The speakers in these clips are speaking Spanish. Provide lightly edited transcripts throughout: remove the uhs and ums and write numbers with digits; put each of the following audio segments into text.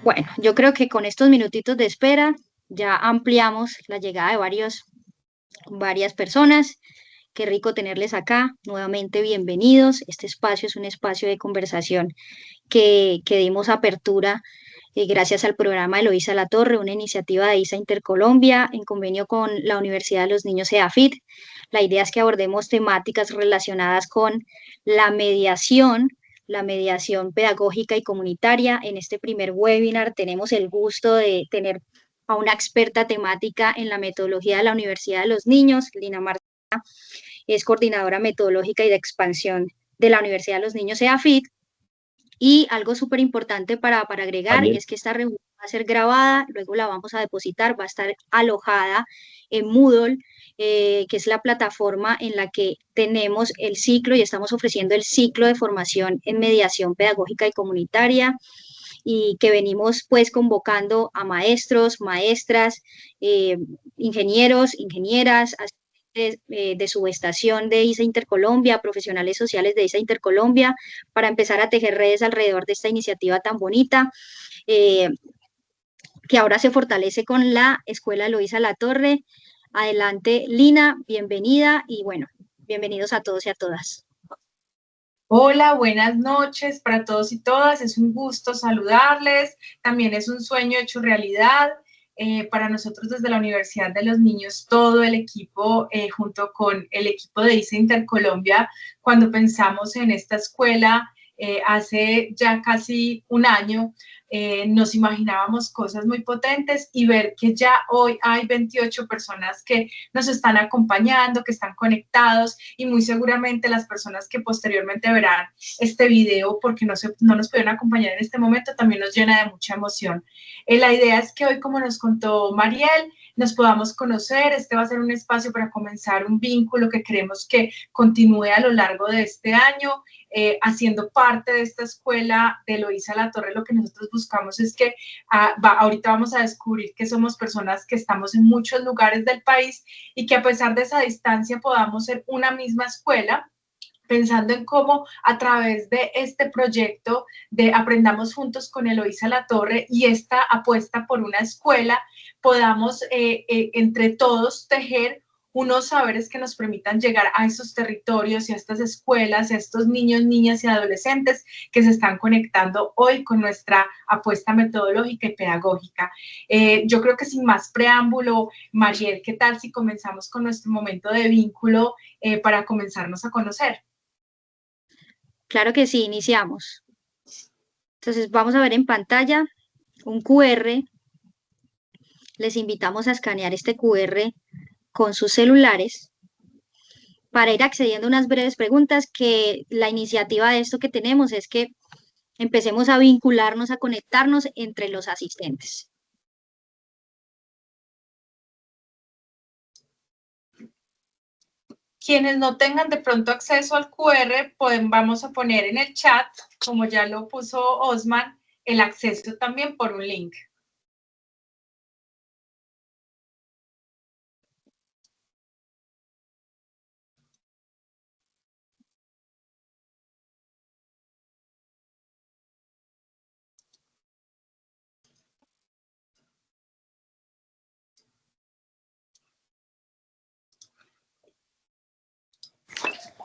Bueno, yo creo que con estos minutitos de espera ya ampliamos la llegada de varias personas. Qué rico tenerles acá. Nuevamente bienvenidos. Este espacio es un espacio de conversación que dimos apertura gracias al programa Eloísa Latorre, una iniciativa de ISA Intercolombia en convenio con la Universidad de los Niños EAFIT. La idea es que abordemos temáticas relacionadas con la mediación, la mediación pedagógica y comunitaria. En este primer webinar tenemos el gusto de tener a una experta temática en la metodología de la Universidad de los Niños, Lina Marta, es coordinadora metodológica y de expansión de la Universidad de los Niños EAFIT. Y algo súper importante para agregar Mariel. es que esta reunión va a ser grabada, luego la vamos a depositar, va a estar alojada en Moodle, que es la plataforma en la que tenemos el ciclo y estamos ofreciendo el ciclo de formación en mediación pedagógica y comunitaria y que venimos pues convocando a maestros, maestras, ingenieros, ingenieras, de subestación de ISA Intercolombia, profesionales sociales de ISA Intercolombia, para empezar a tejer redes alrededor de esta iniciativa tan bonita, eh, que ahora se fortalece con la Escuela Eloísa Latorre. Adelante, Lina, bienvenida y bueno, bienvenidos a todos y a todas. Hola, buenas noches para todos y todas. Es un gusto saludarles. También es un sueño hecho realidad. Para nosotros desde la Universidad de los Niños, todo el equipo, junto con el equipo de ISA Intercolombia, cuando pensamos en esta escuela hace ya casi un año, nos imaginábamos cosas muy potentes y ver que ya hoy hay 28 personas que nos están acompañando, que están conectados y muy seguramente las personas que posteriormente verán este video porque no nos pueden acompañar en este momento también nos llena de mucha emoción. La idea es que hoy, como nos contó Mariel, nos podamos conocer. Este va a ser un espacio para comenzar un vínculo que queremos que continúe a lo largo de este año. Haciendo parte de esta escuela de Eloísa Latorre, lo que nosotros buscamos es que ahorita vamos a descubrir que somos personas que estamos en muchos lugares del país y que a pesar de esa distancia podamos ser una misma escuela, pensando en cómo a través de este proyecto de Aprendamos Juntos con Eloísa Latorre y esta apuesta por una escuela, podamos entre todos tejer unos saberes que nos permitan llegar a esos territorios y a estas escuelas, a estos niños, niñas y adolescentes que se están conectando hoy con nuestra apuesta metodológica y pedagógica. Yo creo que sin más preámbulo, Mariel, ¿qué tal si comenzamos con nuestro momento de vínculo para comenzarnos a conocer? Claro que sí, iniciamos. Entonces vamos a ver en pantalla un QR. Les invitamos a escanear este QR con sus celulares para ir accediendo a unas breves preguntas que la iniciativa de esto que tenemos es que empecemos a vincularnos, a conectarnos entre los asistentes. Quienes no tengan de pronto acceso al QR, vamos a poner en el chat, como ya lo puso Osman, el acceso también por un link.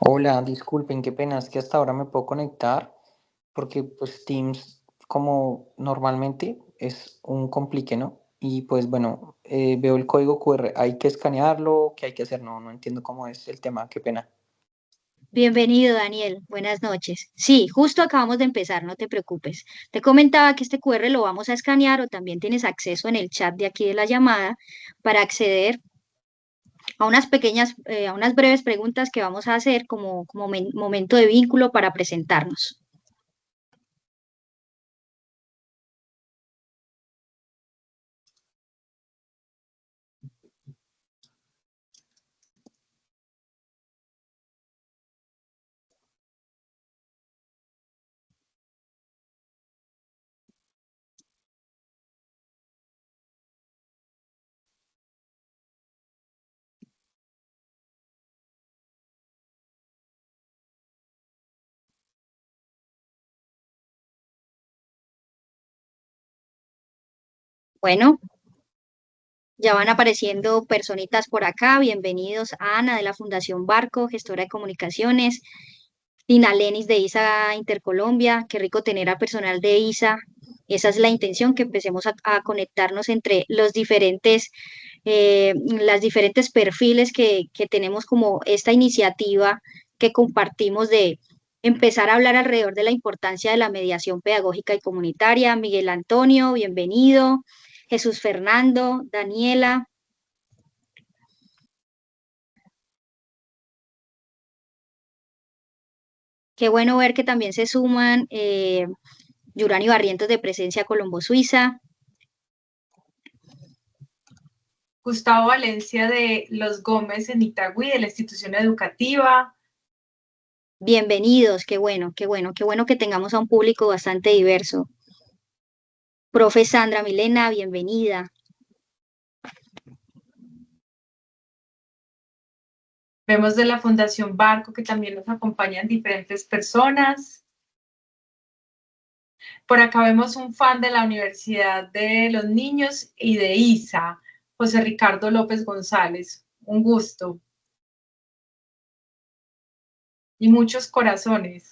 Hola, disculpen, qué pena, es que hasta ahora me puedo conectar porque pues Teams como normalmente es un complique, ¿no? Y pues bueno, veo el código QR, hay que escanearlo, ¿qué hay que hacer? No, no entiendo cómo es el tema, qué pena. Bienvenido, Daniel. Buenas noches. Sí, justo acabamos de empezar, no te preocupes. Te comentaba que este QR lo vamos a escanear o también tienes acceso en el chat de aquí de la llamada para acceder a unas pequeñas, a unas breves preguntas que vamos a hacer como momento de vínculo para presentarnos. Bueno, ya van apareciendo personitas por acá. Bienvenidos a Ana de la Fundación Barco, gestora de comunicaciones. Dina Lenis de ISA Intercolombia. Qué rico tener a personal de ISA. Esa es la intención, que empecemos a conectarnos entre los diferentes, las diferentes perfiles que tenemos como esta iniciativa que compartimos de empezar a hablar alrededor de la importancia de la mediación pedagógica y comunitaria. Miguel Antonio, bienvenido. Jesús Fernando, Daniela. Qué bueno ver que también se suman Yurani Barrientos de Presencia Colombo Suiza. Gustavo Valencia de Los Gómez en Itagüí, de la institución educativa. Bienvenidos, qué bueno, qué bueno, qué bueno que tengamos a un público bastante diverso. Profe Sandra Milena, bienvenida. Vemos de la Fundación Barco que también nos acompañan diferentes personas. Por acá vemos un fan de la Universidad de los Niños y de ISA, José Ricardo López González. Un gusto. Y muchos corazones.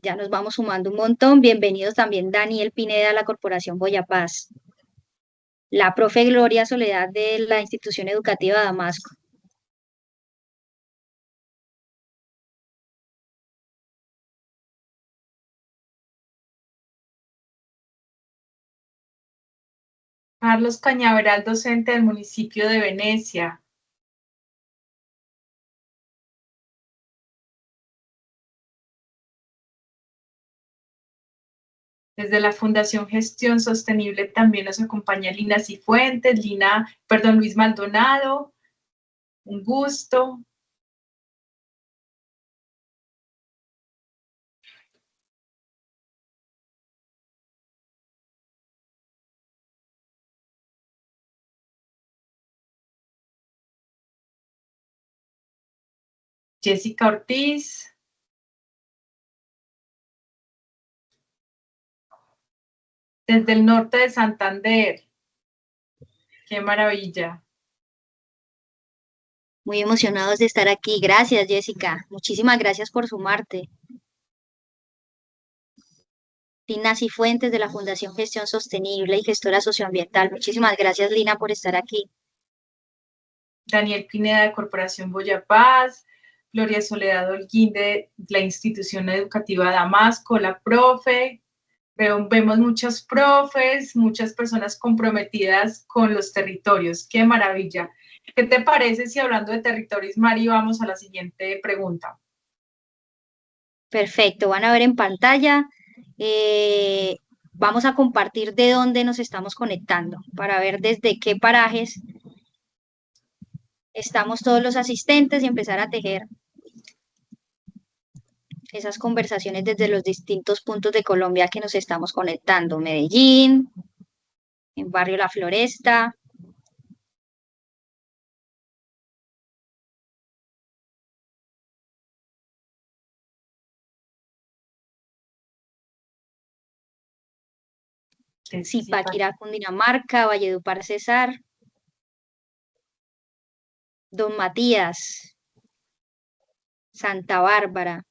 Ya nos vamos sumando un montón. Bienvenidos también Daniel Pineda a la Corporación Boyapaz. La profe Gloria Soledad de la Institución Educativa Damasco. Carlos Cañaveral, docente del municipio de Venecia. Desde la Fundación Gestión Sostenible también nos acompaña Lina Cifuentes, Luis Maldonado. Un gusto. Jessica Ortiz. Desde el norte de Santander. Qué maravilla. Muy emocionados de estar aquí. Gracias, Jessica. Muchísimas gracias por sumarte. Lina Cifuentes de la Fundación Gestión Sostenible y gestora socioambiental. Muchísimas gracias, Lina, por estar aquí. Daniel Pineda de Corporación Boyapaz, Gloria Soledad Holguín de la institución educativa Damasco, la profe. Vemos muchos profes, muchas personas comprometidas con los territorios. ¡Qué maravilla! ¿Qué te parece si hablando de territorios, Mari, vamos a la siguiente pregunta? Perfecto, van a ver en pantalla. Vamos a compartir de dónde nos estamos conectando para ver desde qué parajes estamos todos los asistentes y empezar a tejer esas conversaciones desde los distintos puntos de Colombia que nos estamos conectando. Medellín, en Barrio La Floresta. Zipaquirá, Cundinamarca, Valledupar, Cesar. Don Matías, Santa Bárbara,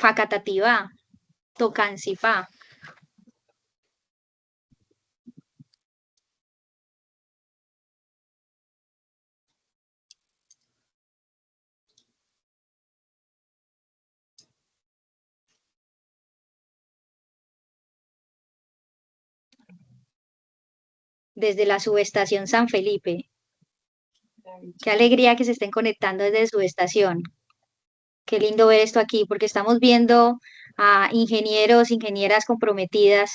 Facatativá, Tocancipá. Desde la subestación San Felipe. Qué alegría que se estén conectando desde su estación. Qué lindo ver esto aquí, porque estamos viendo a ingenieros, ingenieras comprometidas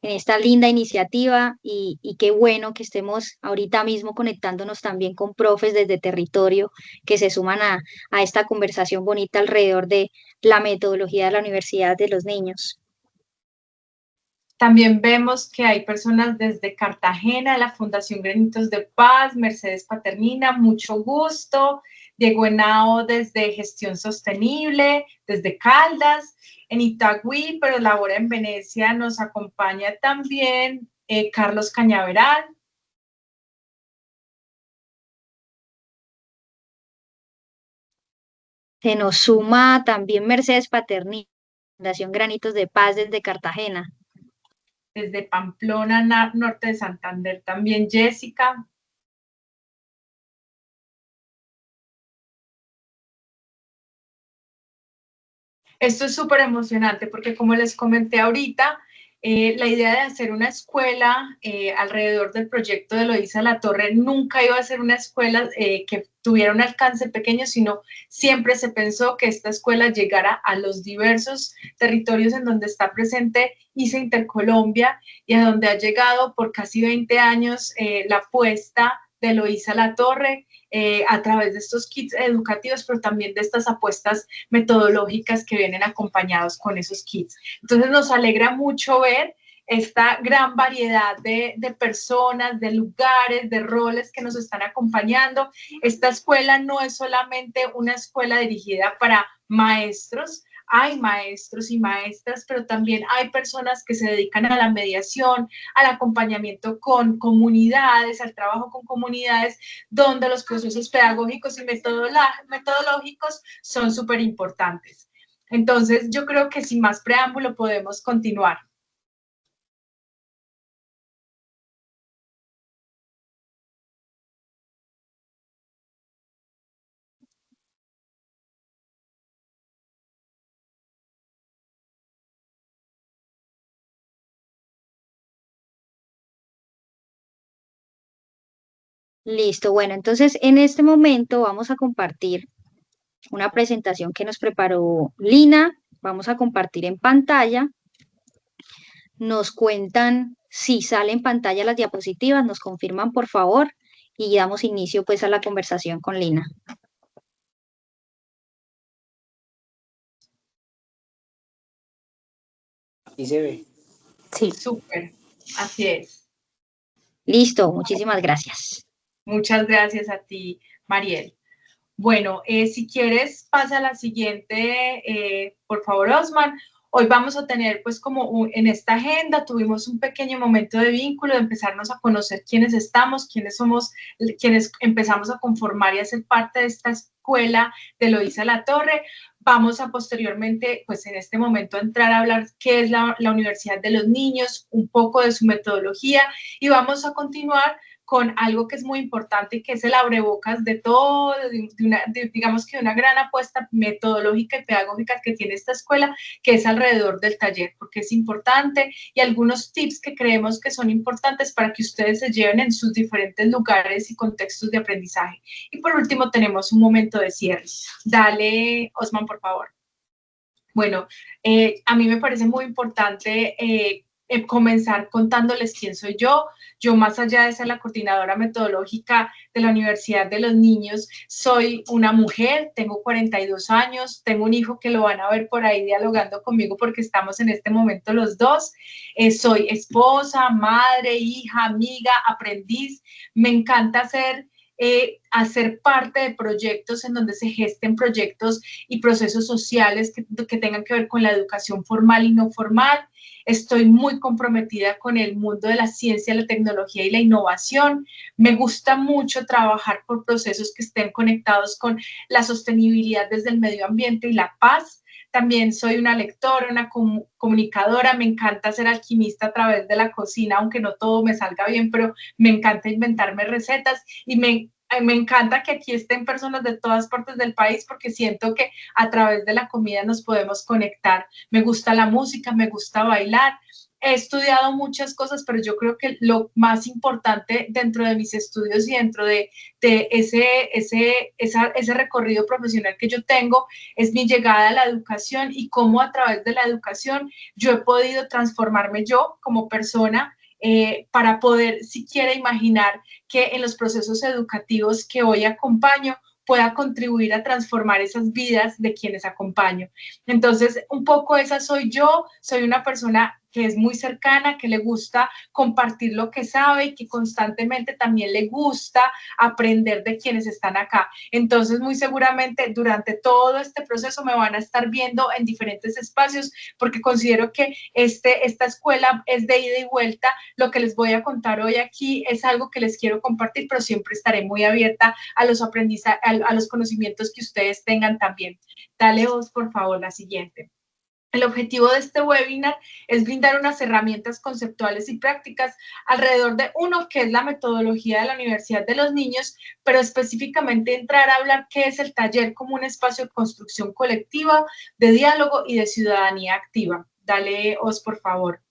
en esta linda iniciativa y qué bueno que estemos ahorita mismo conectándonos también con profes desde territorio que se suman a esta conversación bonita alrededor de la metodología de la Universidad de los Niños. También vemos que hay personas desde Cartagena, la Fundación Granitos de Paz, Mercedes Paternina, mucho gusto. Diego Henao desde gestión sostenible, desde Caldas, en Itagüí, pero labora en Venecia, nos acompaña también Carlos Cañaveral. Se nos suma también Mercedes Paternini, Fundación Granitos de Paz desde Cartagena. Desde Pamplona, norte de Santander, también Jessica. Esto es súper emocionante porque, como les comenté ahorita, la idea de hacer una escuela alrededor del proyecto de Eloísa Latorre nunca iba a ser una escuela que tuviera un alcance pequeño, sino siempre se pensó que esta escuela llegara a los diversos territorios en donde está presente ISA Intercolombia y a donde ha llegado por casi 20 años la apuesta de Eloísa Latorre, a través de estos kits educativos, pero también de estas apuestas metodológicas que vienen acompañados con esos kits. Entonces nos alegra mucho ver esta gran variedad de personas, de lugares, de roles que nos están acompañando. Esta escuela no es solamente una escuela dirigida para maestros, hay maestros y maestras, pero también hay personas que se dedican a la mediación, al acompañamiento con comunidades, al trabajo con comunidades, donde los procesos pedagógicos y metodológicos son súper importantes. Entonces, yo creo que sin más preámbulo podemos continuar. Listo, bueno, entonces en este momento vamos a compartir una presentación que nos preparó Lina. Vamos a compartir en pantalla. Nos cuentan si sale en pantalla las diapositivas, nos confirman por favor y damos inicio pues a la conversación con Lina. ¿Y se ve? Sí. Súper, así es. Listo, muchísimas gracias. Muchas gracias a ti, Mariel. Bueno, si quieres, pasa a la siguiente, por favor, Osman. Hoy vamos a tener, pues, como en esta agenda, tuvimos un pequeño momento de vínculo, de empezarnos a conocer quiénes estamos, quiénes somos, quienes empezamos a conformar y a ser parte de esta escuela de Eloísa Latorre. Vamos a posteriormente, pues en este momento, entrar a hablar qué es la Universidad de los Niños, un poco de su metodología, y vamos a continuar con algo que es muy importante y que es el abrebocas de todo, digamos que una gran apuesta metodológica y pedagógica que tiene esta escuela, que es alrededor del taller, porque es importante, y algunos tips que creemos que son importantes para que ustedes se lleven en sus diferentes lugares y contextos de aprendizaje. Y por último tenemos un momento de cierre. Dale, Osman, por favor. Bueno, a mí me parece muy importante comenzar contándoles quién soy yo. Yo, más allá de ser la coordinadora metodológica de la Universidad de los Niños, soy una mujer, tengo 42 años, tengo un hijo que lo van a ver por ahí dialogando conmigo porque estamos en este momento los dos. Soy esposa, madre, hija, amiga, aprendiz. Me encanta hacer parte de proyectos en donde se gesten proyectos y procesos sociales que tengan que ver con la educación formal y no formal. Estoy muy comprometida con el mundo de la ciencia, la tecnología y la innovación. Me gusta mucho trabajar por procesos que estén conectados con la sostenibilidad desde el medio ambiente y la paz. También soy una lectora, una comunicadora, me encanta ser alquimista a través de la cocina, aunque no todo me salga bien, pero me encanta inventarme recetas y me encanta que aquí estén personas de todas partes del país porque siento que a través de la comida nos podemos conectar. Me gusta la música, me gusta bailar. He estudiado muchas cosas, pero yo creo que lo más importante dentro de mis estudios y dentro de ese recorrido profesional que yo tengo es mi llegada a la educación y cómo a través de la educación yo he podido transformarme yo como persona para poder siquiera imaginar que en los procesos educativos que hoy acompaño pueda contribuir a transformar esas vidas de quienes acompaño. Entonces, un poco esa soy yo, soy una persona es muy cercana, que le gusta compartir lo que sabe y que constantemente también le gusta aprender de quienes están acá. Entonces, muy seguramente durante todo este proceso me van a estar viendo en diferentes espacios porque considero que esta escuela es de ida y vuelta. Lo que les voy a contar hoy aquí es algo que les quiero compartir, pero siempre estaré muy abierta a los aprendizajes, a los conocimientos que ustedes tengan también. Dale vos, por favor, la siguiente. El objetivo de este webinar es brindar unas herramientas conceptuales y prácticas alrededor de uno que es la metodología de la Universidad de los Niños, pero específicamente entrar a hablar qué es el taller como un espacio de construcción colectiva, de diálogo y de ciudadanía activa. Dale, Os, por favor.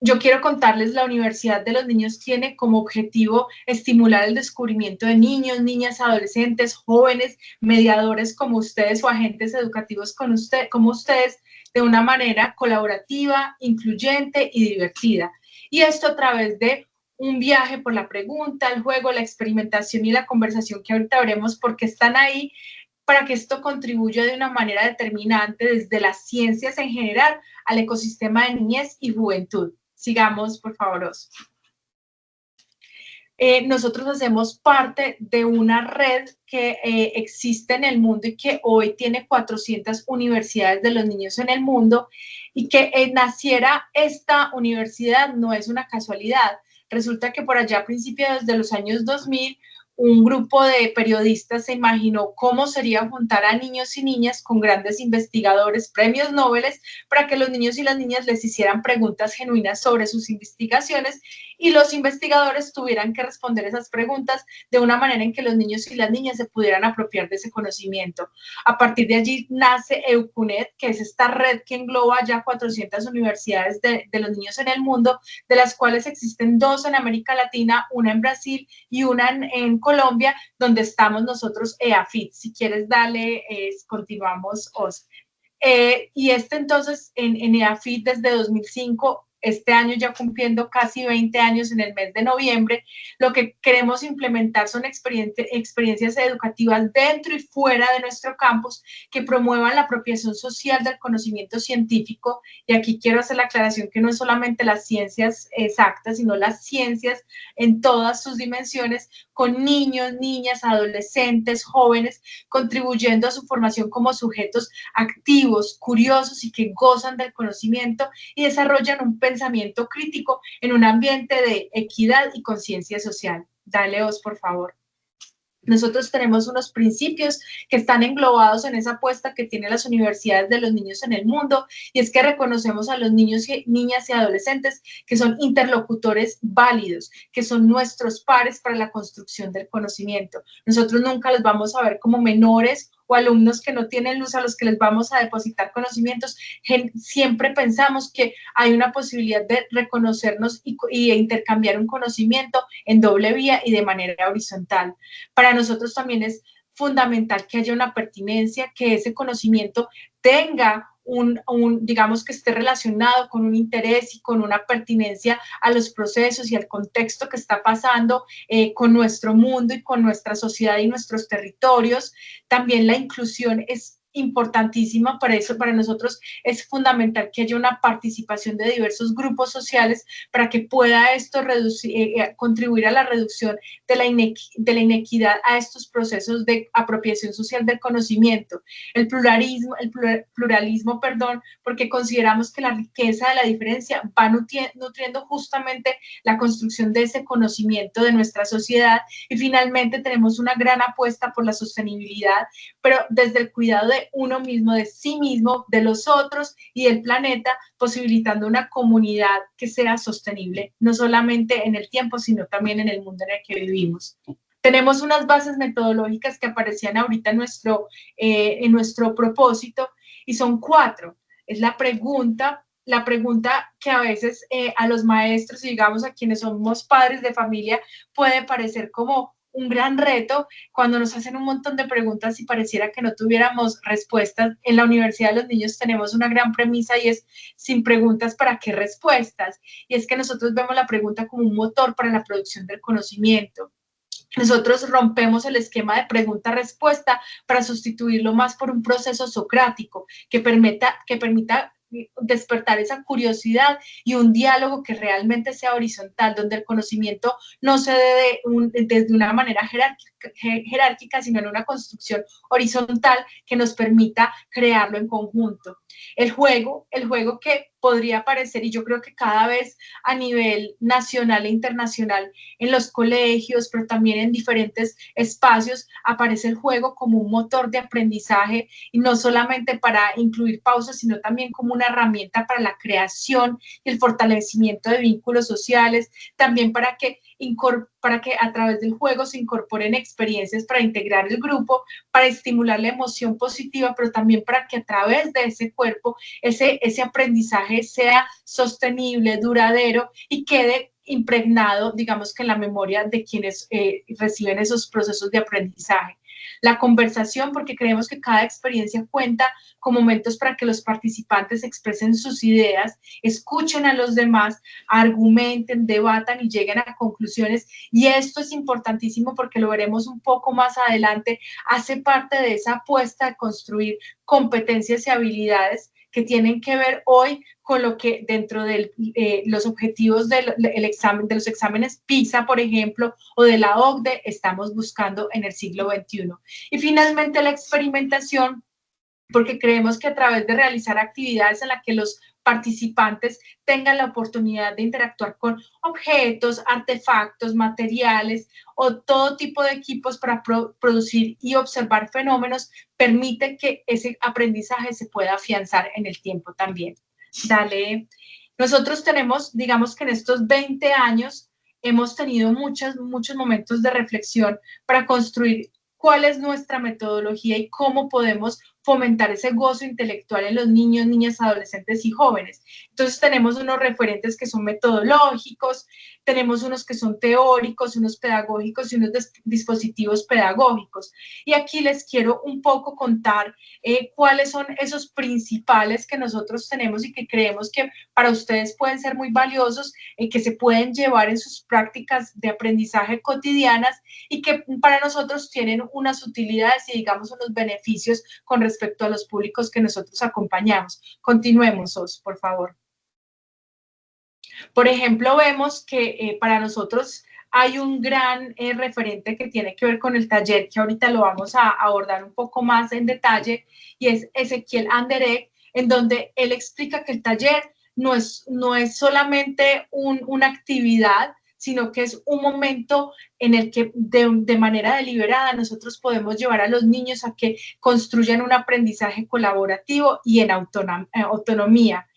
Yo quiero contarles, la Universidad de los Niños tiene como objetivo estimular el descubrimiento de niños, niñas, adolescentes, jóvenes, mediadores como ustedes o agentes educativos como ustedes, de una manera colaborativa, incluyente y divertida. Y esto a través de un viaje por la pregunta, el juego, la experimentación y la conversación que ahorita veremos porque están ahí, para que esto contribuya de una manera determinante desde las ciencias en general al ecosistema de niñez y juventud. Sigamos, por favor, Os. Nosotros hacemos parte de una red que existe en el mundo y que hoy tiene 400 universidades de los niños en el mundo, y que naciera esta universidad no es una casualidad. Resulta que por allá a principios de los años 2000, un grupo de periodistas se imaginó cómo sería juntar a niños y niñas con grandes investigadores, premios Nobel, para que los niños y las niñas les hicieran preguntas genuinas sobre sus investigaciones y los investigadores tuvieran que responder esas preguntas de una manera en que los niños y las niñas se pudieran apropiar de ese conocimiento. A partir de allí nace EUCUNET, que es esta red que engloba ya 400 universidades de los niños en el mundo, de las cuales existen 2 en América Latina, una en Brasil y una en Colombia, donde estamos nosotros, EAFIT. Si quieres, dale, continuamos, Os. Y entonces, en EAFIT desde 2005, este año ya cumpliendo casi 20 años en el mes de noviembre, lo que queremos implementar son experiencias educativas dentro y fuera de nuestro campus que promuevan la apropiación social del conocimiento científico. Y aquí quiero hacer la aclaración que no es solamente las ciencias exactas, sino las ciencias en todas sus dimensiones, con niños, niñas, adolescentes, jóvenes, contribuyendo a su formación como sujetos activos, curiosos y que gozan del conocimiento y desarrollan un pensamiento crítico en un ambiente de equidad y conciencia social. Dale, Os, por favor. Nosotros tenemos unos principios que están englobados en esa apuesta que tienen las universidades de los niños en el mundo, y es que reconocemos a los niños y niñas y adolescentes que son interlocutores válidos, que son nuestros pares para la construcción del conocimiento. Nosotros nunca los vamos a ver como menores o alumnos que no tienen luz a los que les vamos a depositar conocimientos. Siempre pensamos que hay una posibilidad de reconocernos y intercambiar un conocimiento en doble vía y de manera horizontal. Para nosotros también es fundamental que haya una pertinencia, que ese conocimiento tenga digamos que esté relacionado con un interés y con una pertinencia a los procesos y al contexto que está pasando con nuestro mundo y con nuestra sociedad y nuestros territorios. También la inclusión es importantísima. Para eso, para nosotros es fundamental que haya una participación de diversos grupos sociales para que pueda esto contribuir a la reducción de la inequidad a estos procesos de apropiación social del conocimiento. El pluralismo, porque consideramos que la riqueza de la diferencia va nutriendo justamente la construcción de ese conocimiento de nuestra sociedad. Y finalmente tenemos una gran apuesta por la sostenibilidad, pero desde el cuidado de uno mismo, de sí mismo, de los otros y del planeta, posibilitando una comunidad que sea sostenible, no solamente en el tiempo, sino también en el mundo en el que vivimos. Tenemos unas bases metodológicas que aparecían ahorita en nuestro propósito, y son 4. Es la pregunta que a veces a los maestros y digamos a quienes somos padres de familia puede parecer como un gran reto cuando nos hacen un montón de preguntas y pareciera que no tuviéramos respuestas. En la Universidad de los Niños tenemos una gran premisa y es: sin preguntas, ¿para qué respuestas? Y es que nosotros vemos la pregunta como un motor para la producción del conocimiento. Nosotros rompemos el esquema de pregunta-respuesta para sustituirlo más por un proceso socrático que permita despertar esa curiosidad y un diálogo que realmente sea horizontal, donde el conocimiento no se dé desde una manera jerárquica, sino en una construcción horizontal que nos permita crearlo en conjunto. El juego que podría parecer, y yo creo que cada vez a nivel nacional e internacional, en los colegios, pero también en diferentes espacios, aparece el juego como un motor de aprendizaje, y no solamente para incluir pausas, sino también como una herramienta para la creación y el fortalecimiento de vínculos sociales, también para que a través del juego se incorporen experiencias para integrar el grupo, para estimular la emoción positiva, pero también para que a través de ese cuerpo ese aprendizaje sea sostenible, duradero y quede impregnado, digamos que en la memoria de quienes reciben esos procesos de aprendizaje. La conversación, porque creemos que cada experiencia cuenta con momentos para que los participantes expresen sus ideas, escuchen a los demás, argumenten, debatan y lleguen a conclusiones. Y esto es importantísimo porque lo veremos un poco más adelante, hace parte de esa apuesta de construir competencias y habilidades que tienen que ver hoy con lo que dentro de los objetivos de los exámenes PISA, por ejemplo, o de la OCDE, estamos buscando en el siglo XXI. Y finalmente la experimentación, porque creemos que a través de realizar actividades en las que los participantes tengan la oportunidad de interactuar con objetos, artefactos, materiales o todo tipo de equipos para producir y observar fenómenos, permite que ese aprendizaje se pueda afianzar en el tiempo también. Dale. Nosotros tenemos, digamos que en estos 20 años hemos tenido muchos momentos de reflexión para construir cuál es nuestra metodología y cómo podemos fomentar ese gozo intelectual en los niños, niñas, adolescentes y jóvenes. Entonces tenemos unos referentes que son metodológicos, tenemos unos que son teóricos, unos pedagógicos y unos dispositivos pedagógicos. Y aquí les quiero un poco contar cuáles son esos principales que nosotros tenemos y que creemos que para ustedes pueden ser muy valiosos, que se pueden llevar en sus prácticas de aprendizaje cotidianas y que para nosotros tienen unas utilidades y digamos unos beneficios con respecto a los públicos que nosotros acompañamos. Continuemos, Os, por favor. Por ejemplo, vemos que para nosotros hay un gran referente que tiene que ver con el taller, que ahorita lo vamos a abordar un poco más en detalle, y es Ezequiel Anderegg, en donde él explica que el taller no es solamente una actividad, sino que es un momento en el que de manera deliberada nosotros podemos llevar a los niños a que construyan un aprendizaje colaborativo y en autonomía.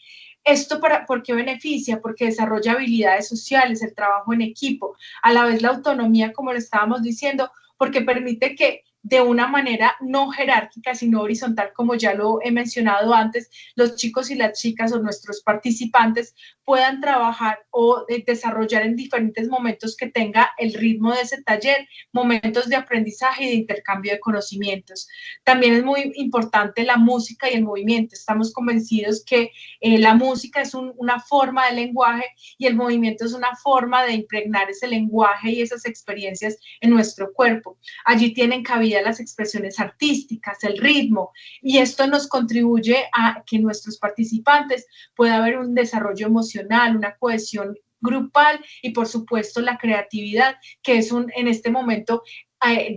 ¿Esto por qué beneficia? Porque desarrolla habilidades sociales, el trabajo en equipo, a la vez la autonomía, como lo estábamos diciendo, porque permite que de una manera no jerárquica, sino horizontal, como ya lo he mencionado antes, los chicos y las chicas o nuestros participantes puedan trabajar o desarrollar en diferentes momentos que tenga el ritmo de ese taller, momentos de aprendizaje y de intercambio de conocimientos. También es muy importante la música y el movimiento. Estamos convencidos que la música es una forma de lenguaje y el movimiento es una forma de impregnar ese lenguaje y esas experiencias en nuestro cuerpo. Allí tienen cabida las expresiones artísticas, el ritmo, y esto nos contribuye a que nuestros participantes pueda haber un desarrollo emocional, una cohesión grupal y por supuesto la creatividad, que es en este momento,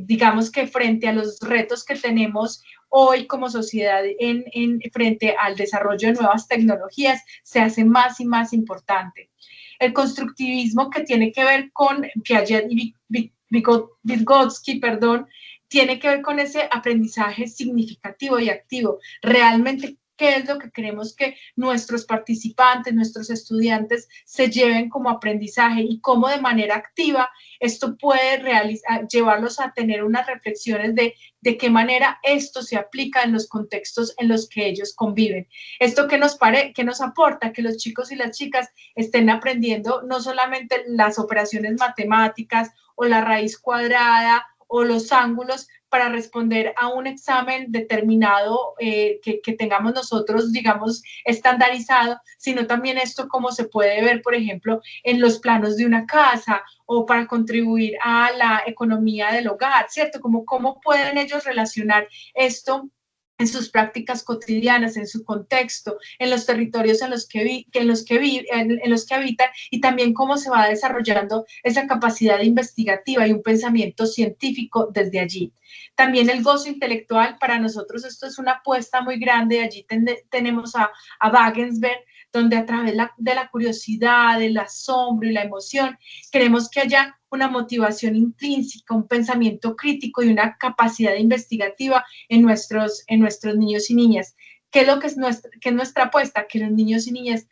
digamos que frente a los retos que tenemos hoy como sociedad frente al desarrollo de nuevas tecnologías, se hace más y más importante. El constructivismo, que tiene que ver con Piaget y Vygotsky, tiene que ver con ese aprendizaje significativo y activo. Realmente, ¿qué es lo que queremos que nuestros participantes, nuestros estudiantes se lleven como aprendizaje y cómo de manera activa esto puede llevarlos a tener unas reflexiones de qué manera esto se aplica en los contextos en los que ellos conviven? Esto que nos aporta que los chicos y las chicas estén aprendiendo no solamente las operaciones matemáticas o la raíz cuadrada o los ángulos para responder a un examen determinado que tengamos nosotros, digamos, estandarizado, sino también esto cómo se puede ver, por ejemplo, en los planos de una casa o para contribuir a la economía del hogar, ¿cierto? Cómo pueden ellos relacionar esto en sus prácticas cotidianas, en su contexto, en los territorios en los que habitan, y también cómo se va desarrollando esa capacidad investigativa y un pensamiento científico desde allí. También el gozo intelectual, para nosotros esto es una apuesta muy grande. Allí tenemos a Wagensberg, donde a través de la curiosidad, el asombro y la emoción, queremos que haya una motivación intrínseca, un pensamiento crítico y una capacidad investigativa en nuestros niños y niñas. ¿Qué es lo que es nuestra apuesta? Que los niños y niñas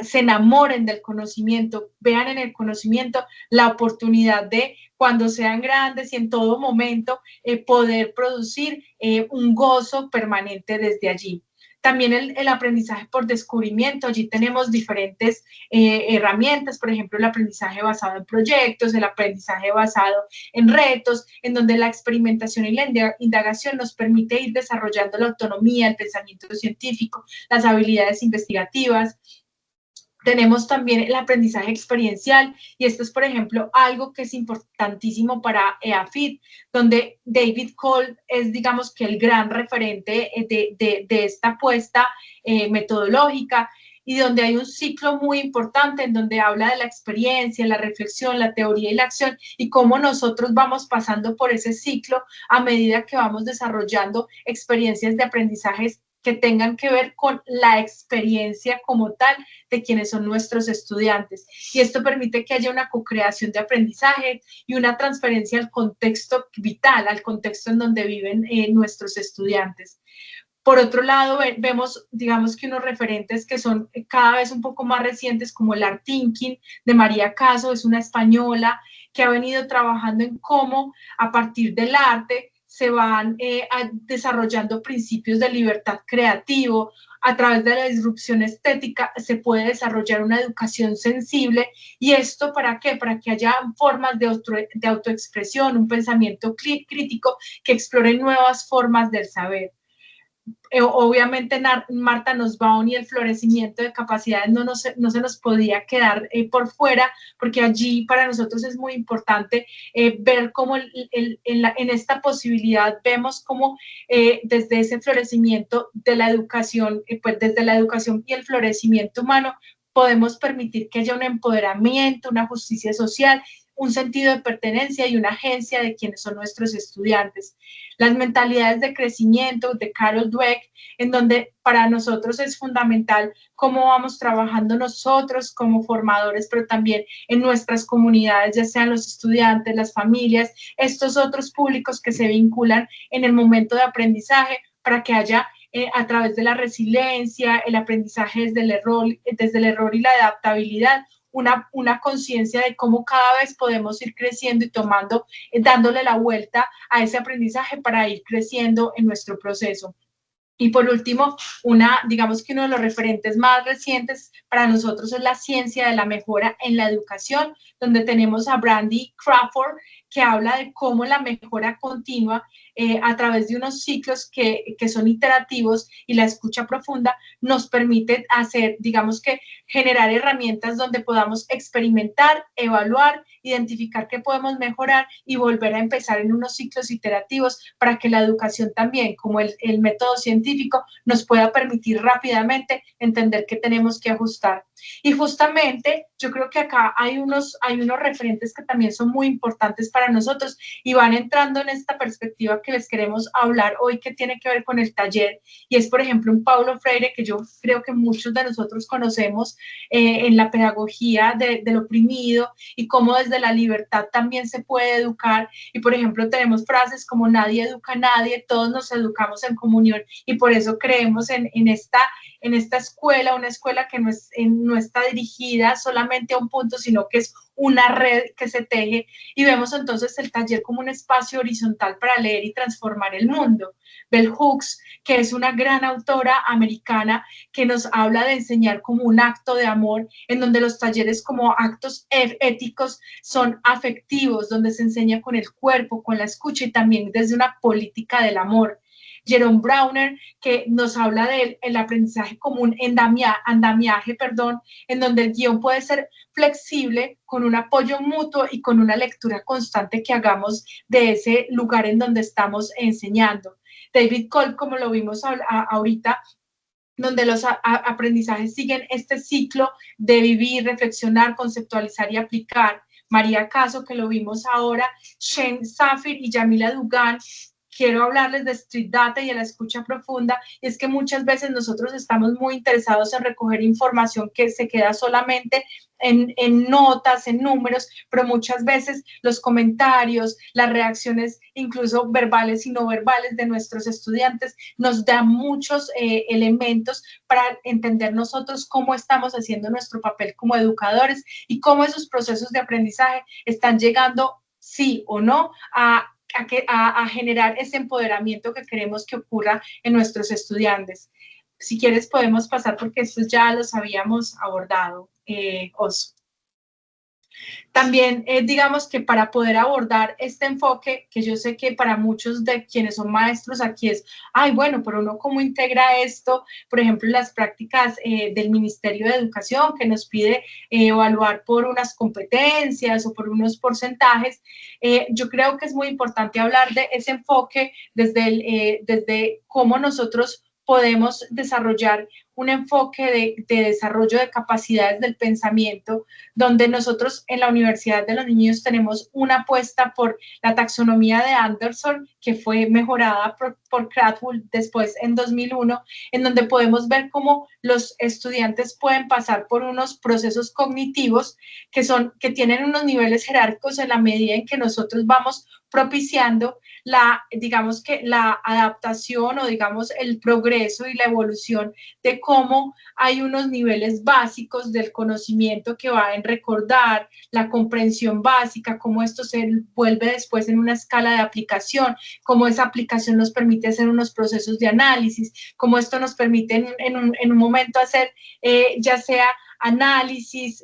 se enamoren del conocimiento, vean en el conocimiento la oportunidad de, cuando sean grandes y en todo momento, poder producir un gozo permanente desde allí. También el aprendizaje por descubrimiento. Allí tenemos diferentes herramientas, por ejemplo, el aprendizaje basado en proyectos, el aprendizaje basado en retos, en donde la experimentación y la indagación nos permite ir desarrollando la autonomía, el pensamiento científico, las habilidades investigativas. Tenemos también el aprendizaje experiencial, y esto es, por ejemplo, algo que es importantísimo para EAFIT, donde David Cole es, digamos, que el gran referente de esta apuesta metodológica, y donde hay un ciclo muy importante en donde habla de la experiencia, la reflexión, la teoría y la acción, y cómo nosotros vamos pasando por ese ciclo a medida que vamos desarrollando experiencias de aprendizajes que tengan que ver con la experiencia como tal de quienes son nuestros estudiantes. Y esto permite que haya una co-creación de aprendizaje y una transferencia al contexto vital, al contexto en donde viven nuestros estudiantes. Por otro lado, vemos, digamos, que unos referentes que son cada vez un poco más recientes, como el Art Thinking de María Caso. Es una española que ha venido trabajando en cómo, a partir del arte, se van desarrollando principios de libertad creativo. A través de la disrupción estética se puede desarrollar una educación sensible. ¿Y esto para qué? Para que haya formas de autoexpresión, un pensamiento crítico que explore nuevas formas del saber. Obviamente Martha Nussbaum y el florecimiento de capacidades no se nos podía quedar por fuera, porque allí para nosotros es muy importante ver cómo en esta posibilidad vemos cómo desde ese florecimiento de la educación, pues desde la educación y el florecimiento humano, podemos permitir que haya un empoderamiento, una justicia social, un sentido de pertenencia y una agencia de quienes son nuestros estudiantes. Las mentalidades de crecimiento de Carol Dweck, en donde para nosotros es fundamental cómo vamos trabajando nosotros como formadores, pero también en nuestras comunidades, ya sean los estudiantes, las familias, estos otros públicos que se vinculan en el momento de aprendizaje, para que haya a través de la resiliencia, el aprendizaje desde el error y la adaptabilidad, una conciencia de cómo cada vez podemos ir creciendo y dándole la vuelta a ese aprendizaje para ir creciendo en nuestro proceso. Y por último, digamos que uno de los referentes más recientes para nosotros es la ciencia de la mejora en la educación, donde tenemos a Brandy Crawford, que habla de cómo la mejora continua a través de unos ciclos que son iterativos, y la escucha profunda nos permite hacer, digamos que generar herramientas donde podamos experimentar, evaluar, identificar qué podemos mejorar y volver a empezar en unos ciclos iterativos, para que la educación también, como el método científico, nos pueda permitir rápidamente entender qué tenemos que ajustar. Y justamente yo creo que acá hay unos referentes que también son muy importantes para nosotros y van entrando en esta perspectiva que les queremos hablar hoy, que tiene que ver con el taller, y es, por ejemplo, un Paulo Freire, que yo creo que muchos de nosotros conocemos en la pedagogía del oprimido, y cómo desde la libertad también se puede educar. Y, por ejemplo, tenemos frases como nadie educa a nadie, todos nos educamos en comunión, y por eso creemos en esta escuela, una escuela que no está dirigida solamente a un punto, sino que es una red que se teje, y vemos entonces el taller como un espacio horizontal para leer y transformar el mundo. Bell Hooks, que es una gran autora americana, que nos habla de enseñar como un acto de amor, en donde los talleres como actos éticos son afectivos, donde se enseña con el cuerpo, con la escucha, y también desde una política del amor. Jerome Browner, que nos habla del aprendizaje como un andamiaje, en donde el guión puede ser flexible, con un apoyo mutuo y con una lectura constante que hagamos de ese lugar en donde estamos enseñando. David Kolb, como lo vimos ahorita, donde los aprendizajes siguen este ciclo de vivir, reflexionar, conceptualizar y aplicar. María Caso, que lo vimos ahora, Shane Safir y Yamila Dugan. Quiero hablarles de Street Data y de la escucha profunda, y es que muchas veces nosotros estamos muy interesados en recoger información que se queda solamente en notas, en números, pero muchas veces los comentarios, las reacciones, incluso verbales y no verbales de nuestros estudiantes, nos dan muchos elementos para entender nosotros cómo estamos haciendo nuestro papel como educadores y cómo esos procesos de aprendizaje están llegando, sí o no, a generar ese empoderamiento que queremos que ocurra en nuestros estudiantes. Si quieres podemos pasar porque estos ya los habíamos abordado, Oso. También, digamos que para poder abordar este enfoque, que yo sé que para muchos de quienes son maestros aquí es, ay, bueno, pero uno cómo integra esto, por ejemplo, las prácticas del Ministerio de Educación que nos pide evaluar por unas competencias o por unos porcentajes. Yo creo que es muy importante hablar de ese enfoque desde cómo nosotros podemos desarrollar un enfoque de desarrollo de capacidades del pensamiento, donde nosotros en la Universidad de los Niños tenemos una apuesta por la taxonomía de Anderson, que fue mejorada por Krathwohl después en 2001, en donde podemos ver cómo los estudiantes pueden pasar por unos procesos cognitivos que tienen unos niveles jerárquicos en la medida en que nosotros vamos propiciando digamos que la adaptación o digamos el progreso y la evolución de cómo hay unos niveles básicos del conocimiento que va en recordar, la comprensión básica, cómo esto se vuelve después en una escala de aplicación, cómo esa aplicación nos permite hacer unos procesos de análisis, cómo esto nos permite en un momento hacer ya sea análisis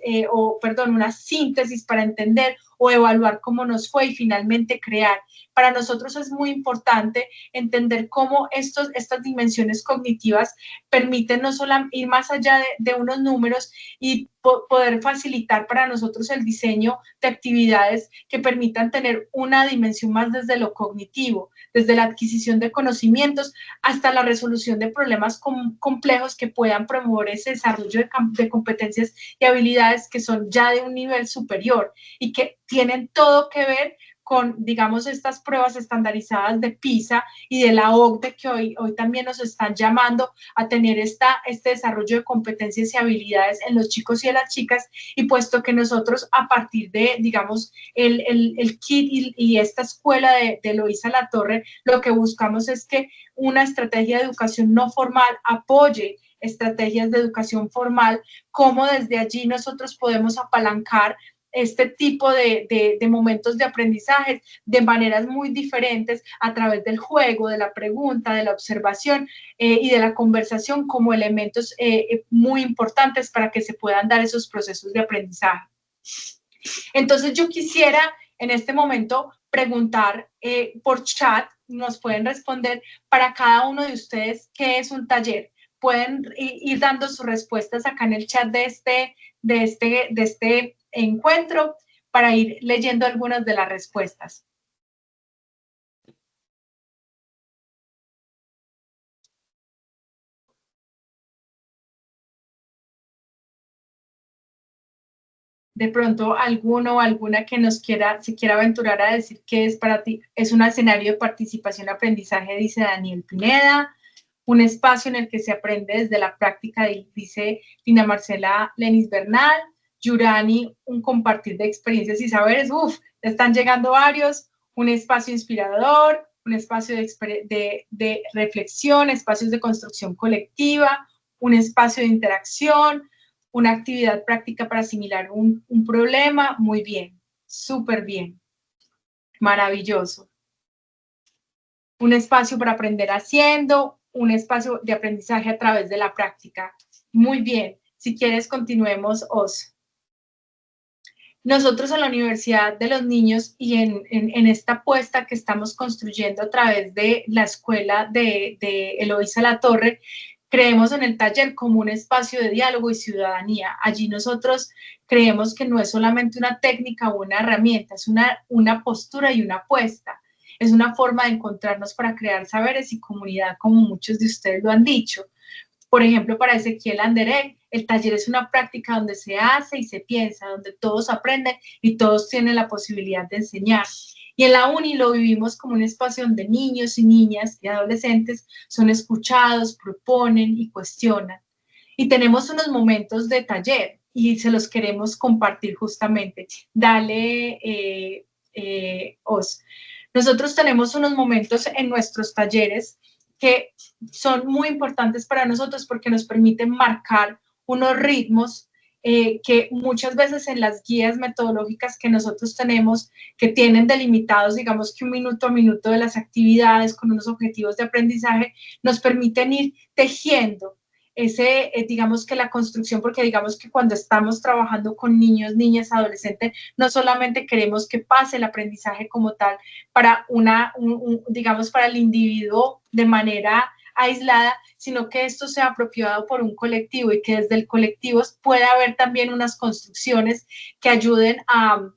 una síntesis para entender o evaluar cómo nos fue y finalmente crear. Para nosotros es muy importante entender cómo estas dimensiones cognitivas permiten no solo ir más allá de unos números y poder facilitar para nosotros el diseño de actividades que permitan tener una dimensión más desde lo cognitivo, desde la adquisición de conocimientos hasta la resolución de problemas complejos que puedan promover ese desarrollo de competencias y habilidades que son ya de un nivel superior y que tienen todo que ver con, digamos, estas pruebas estandarizadas de PISA y de la OCDE que hoy también nos están llamando a tener este desarrollo de competencias y habilidades en los chicos y en las chicas, y puesto que nosotros a partir de, digamos, el KIT y esta escuela de Eloísa Latorre, lo que buscamos es que una estrategia de educación no formal apoye estrategias de educación formal, cómo desde allí nosotros podemos apalancar este tipo de momentos de aprendizaje de maneras muy diferentes a través del juego, de la pregunta, de la observación y de la conversación como elementos muy importantes para que se puedan dar esos procesos de aprendizaje. Entonces yo quisiera en este momento preguntar por chat, nos pueden responder para cada uno de ustedes qué es un taller. Pueden ir dando sus respuestas acá en el chat de este encuentro para ir leyendo algunas de las respuestas. De pronto alguno o alguna que se quiera aventurar a decir qué es para ti. Es un escenario de participación y aprendizaje, dice Daniel Pineda. Un espacio en el que se aprende desde la práctica, dice Lina Marcela Lenis Bernal. Yurani, un compartir de experiencias y saberes. Están llegando varios. Un espacio inspirador, un espacio de reflexión, espacios de construcción colectiva, un espacio de interacción, una actividad práctica para asimilar un problema. Muy bien, súper bien, maravilloso. Un espacio para aprender haciendo, un espacio de aprendizaje a través de la práctica. Muy bien, si quieres continuemos, Os. Nosotros en la Universidad de los Niños y en esta apuesta que estamos construyendo a través de la escuela de Eloísa Latorre, creemos en el taller como un espacio de diálogo y ciudadanía. Allí nosotros creemos que no es solamente una técnica o una herramienta, es una postura y una apuesta. es una forma de encontrarnos para crear saberes y comunidad, como muchos de ustedes lo han dicho. Por ejemplo, para Ezequiel Anderegg, el taller es una práctica donde se hace y se piensa, donde todos aprenden y todos tienen la posibilidad de enseñar. Y en la uni lo vivimos como un espacio donde niños y niñas y adolescentes son escuchados, proponen y cuestionan. Y tenemos unos momentos de taller y se los queremos compartir justamente. Dale, Os. Nosotros tenemos unos momentos en nuestros talleres que son muy importantes para nosotros porque nos permiten marcar unos ritmos que muchas veces en las guías metodológicas que nosotros tenemos, que tienen delimitados, digamos que un minuto a minuto de las actividades con unos objetivos de aprendizaje, nos permiten ir tejiendo ese, digamos que la construcción, porque digamos que cuando estamos trabajando con niños, niñas, adolescentes, no solamente queremos que pase el aprendizaje como tal para digamos, para el individuo de manera aislada, sino que esto sea apropiado por un colectivo y que desde el colectivo pueda haber también unas construcciones que ayuden a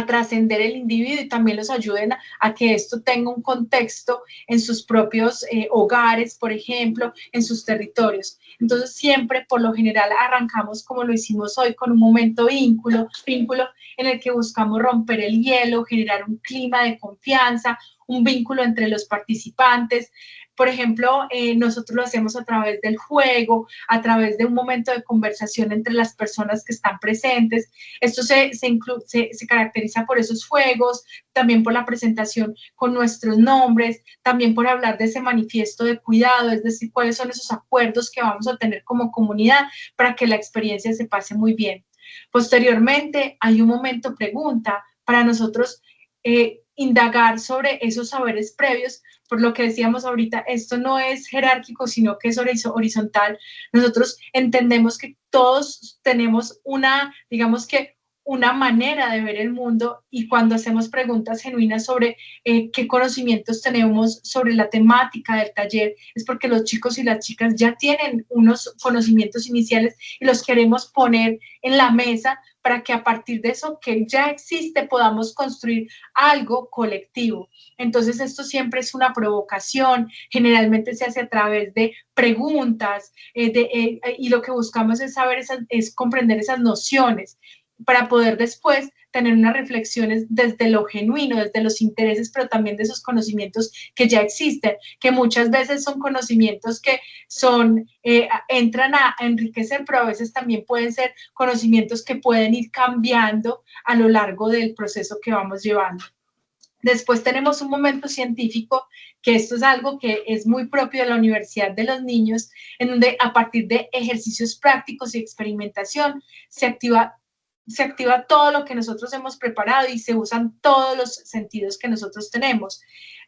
trascender el individuo y también los ayuden a que esto tenga un contexto en sus propios hogares, por ejemplo, en sus territorios. Entonces, siempre, por lo general, arrancamos como lo hicimos hoy, con un momento vínculo en el que buscamos romper el hielo, generar un clima de confianza, un vínculo entre los participantes. Por ejemplo, nosotros lo hacemos a través del juego, a través de un momento de conversación entre las personas que están presentes. Esto se caracteriza por esos juegos, también por la presentación con nuestros nombres, también por hablar de ese manifiesto de cuidado, es decir, cuáles son esos acuerdos que vamos a tener como comunidad para que la experiencia se pase muy bien. Posteriormente, hay un momento pregunta para nosotros indagar sobre esos saberes previos. Por lo que decíamos ahorita, esto no es jerárquico, sino que es horizontal. Nosotros entendemos que todos tenemos digamos que una manera de ver el mundo, y cuando hacemos preguntas genuinas sobre qué conocimientos tenemos sobre la temática del taller, es porque los chicos y las chicas ya tienen unos conocimientos iniciales y los queremos poner en la mesa para que a partir de eso que ya existe podamos construir algo colectivo. Entonces, esto siempre es una provocación, generalmente se hace a través de preguntas, y lo que buscamos es saber, es comprender esas nociones para poder después tener unas reflexiones desde lo genuino, desde los intereses, pero también de esos conocimientos que ya existen, que muchas veces son conocimientos que entran a enriquecer, pero a veces también pueden ser conocimientos que pueden ir cambiando a lo largo del proceso que vamos llevando. Después tenemos un momento científico, que esto es algo que es muy propio de la Universidad de los Niños, en donde a partir de ejercicios prácticos y experimentación se activa todo lo que nosotros hemos preparado y se usan todos los sentidos que nosotros tenemos.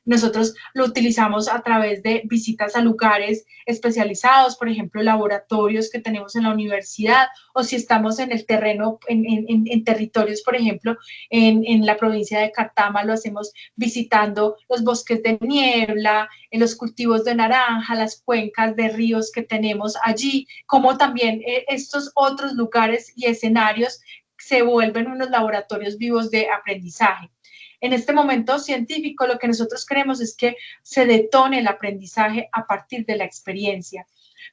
Nosotros lo utilizamos a través de visitas a lugares especializados, por ejemplo, laboratorios que tenemos en la universidad, o si estamos en el terreno, en territorios, por ejemplo, en la provincia de Cartama, lo hacemos visitando los bosques de niebla, en los cultivos de naranja, las cuencas de ríos que tenemos allí, como también estos otros lugares y escenarios se vuelven unos laboratorios vivos de aprendizaje. En este momento científico, lo que nosotros queremos es que se detone el aprendizaje a partir de la experiencia.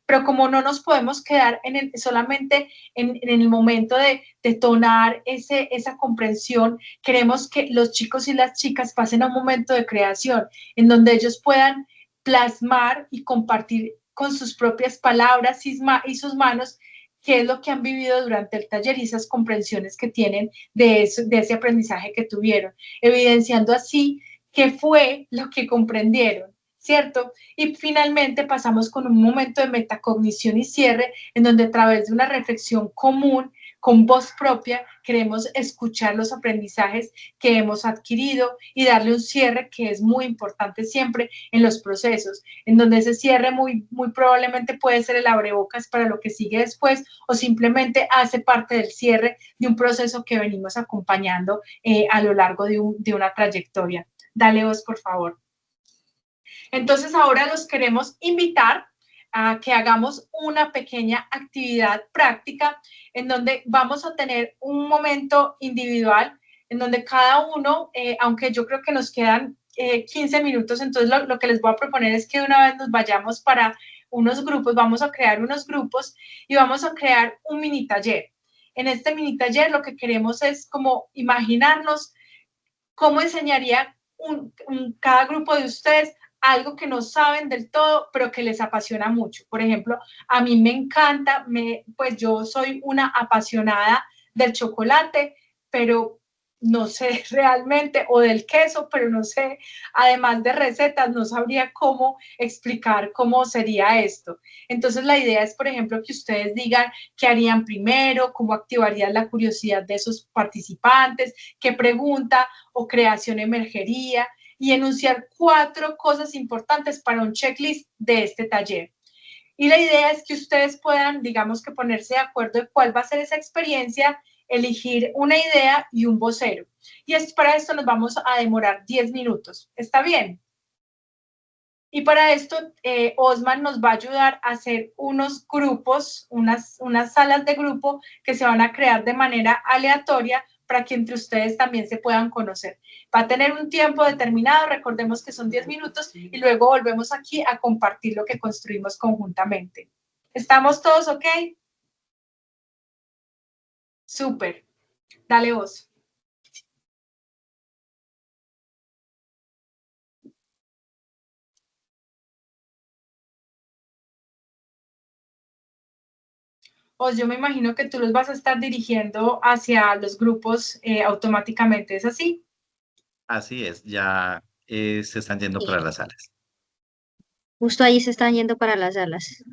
Pero como no nos podemos quedar solamente en el momento de detonar esa comprensión, queremos que los chicos y las chicas pasen a un momento de creación, en donde ellos puedan plasmar y compartir con sus propias palabras y sus manos qué es lo que han vivido durante el taller y esas comprensiones que tienen de ese aprendizaje que tuvieron, evidenciando así qué fue lo que comprendieron, ¿cierto? Y finalmente pasamos con un momento de metacognición y cierre, en donde a través de una reflexión común, con voz propia, queremos escuchar los aprendizajes que hemos adquirido y darle un cierre que es muy importante siempre en los procesos, en donde ese cierre muy probablemente puede ser el abrebocas para lo que sigue después, o simplemente hace parte del cierre de un proceso que venimos acompañando a lo largo de una trayectoria. Dale vos, por favor. Entonces, ahora los queremos invitar a que hagamos una pequeña actividad práctica en donde vamos a tener un momento individual en donde cada uno, aunque yo creo que nos quedan 15 minutos, entonces lo que les voy a proponer es que de una vez nos vayamos para unos grupos, vamos a crear unos grupos y vamos a crear un mini taller. En este mini taller lo que queremos es como imaginarnos cómo enseñaría cada grupo de ustedes algo que no saben del todo, pero que les apasiona mucho. Por ejemplo, a mí me encanta, pues yo soy una apasionada del chocolate, pero no sé realmente, o del queso, pero no sé, además de recetas, no sabría cómo explicar cómo sería esto. Entonces la idea es, por ejemplo, que ustedes digan qué harían primero, cómo activarían la curiosidad de esos participantes, qué pregunta o creación emergería, y enunciar 4 cosas importantes para un checklist de este taller. Y la idea es que ustedes puedan, digamos que ponerse de acuerdo de cuál va a ser esa experiencia, elegir una idea y un vocero. Y para esto nos vamos a demorar 10 minutos. ¿Está bien? Y para esto, Osman nos va a ayudar a hacer unos grupos, unas salas de grupo que se van a crear de manera aleatoria para que entre ustedes también se puedan conocer. Va a tener un tiempo determinado, recordemos que son 10 minutos, y luego volvemos aquí a compartir lo que construimos conjuntamente. ¿Estamos todos ok? Súper. Dale vos. Os, yo me imagino que tú los vas a estar dirigiendo hacia los grupos automáticamente, ¿es así? Así es, ya se están yendo para Sí, las salas. justo ahí se están yendo para las salas.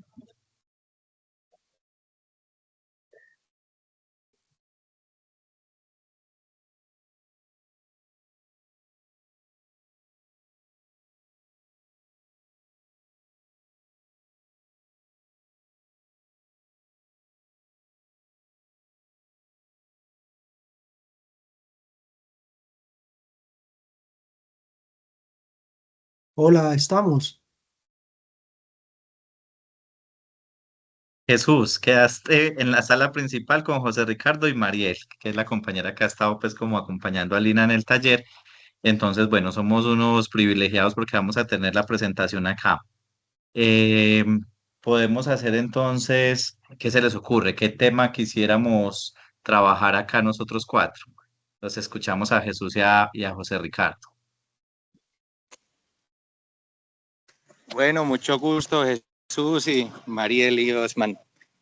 Hola, estamos. Jesús, quedaste en la sala principal con José Ricardo y Mariel, que es la compañera que ha estado pues como acompañando a Lina en el taller. Entonces, bueno, somos unos privilegiados porque vamos a tener la presentación acá. Eh, Podemos hacer entonces, ¿qué se les ocurre? ¿Qué tema quisiéramos trabajar acá nosotros cuatro? Los escuchamos a Jesús y a José Ricardo. Bueno, mucho gusto, Jesús y Mariel y Osman.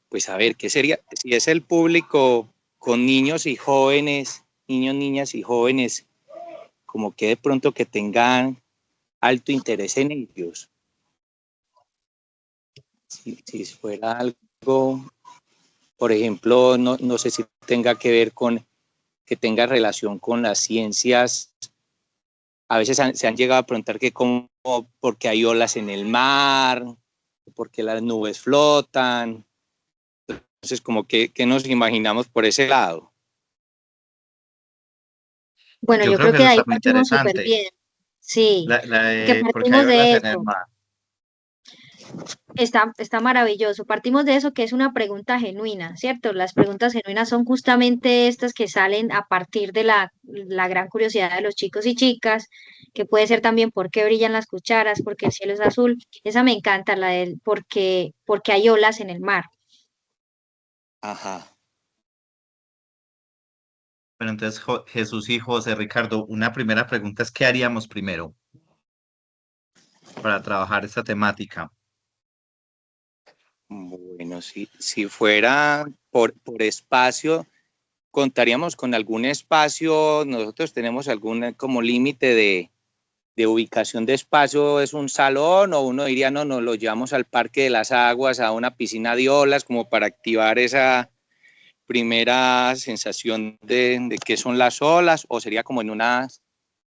Pues a ver, ¿qué sería? Si es el público con niños y jóvenes, niños, niñas y jóvenes, como que de pronto que tengan alto interés en ellos. Si fuera algo, por ejemplo, no sé si tenga que ver con, que tenga relación con las ciencias. A veces se han llegado a preguntar que cómo, porque hay olas en el mar, porque las nubes flotan. Entonces, como que nos imaginamos por ese lado. Bueno, Yo yo creo creo que que eso de está ahí muy partimos súper interesante, bien. Sí, que porque hay partimos olas de en el eso. mar. Está maravilloso. Partimos de eso que es una pregunta genuina, ¿cierto? Las preguntas genuinas son justamente estas que salen a partir de la gran curiosidad de los chicos y chicas, que puede ser también por qué brillan las cucharas, porque el cielo es azul. Esa me encanta, la del porque hay olas en el mar. Ajá. Pero entonces, Jesús y José Ricardo, una primera pregunta es, ¿qué haríamos primero para trabajar esta temática? Bueno, si fuera por espacio, contaríamos con algún espacio. Nosotros tenemos algún como límite de ubicación de espacio. ¿Es un salón o uno diría, no, nos lo llevamos al Parque de las Aguas, a una piscina de olas, como para activar esa primera sensación de qué son las olas? ¿O sería como en una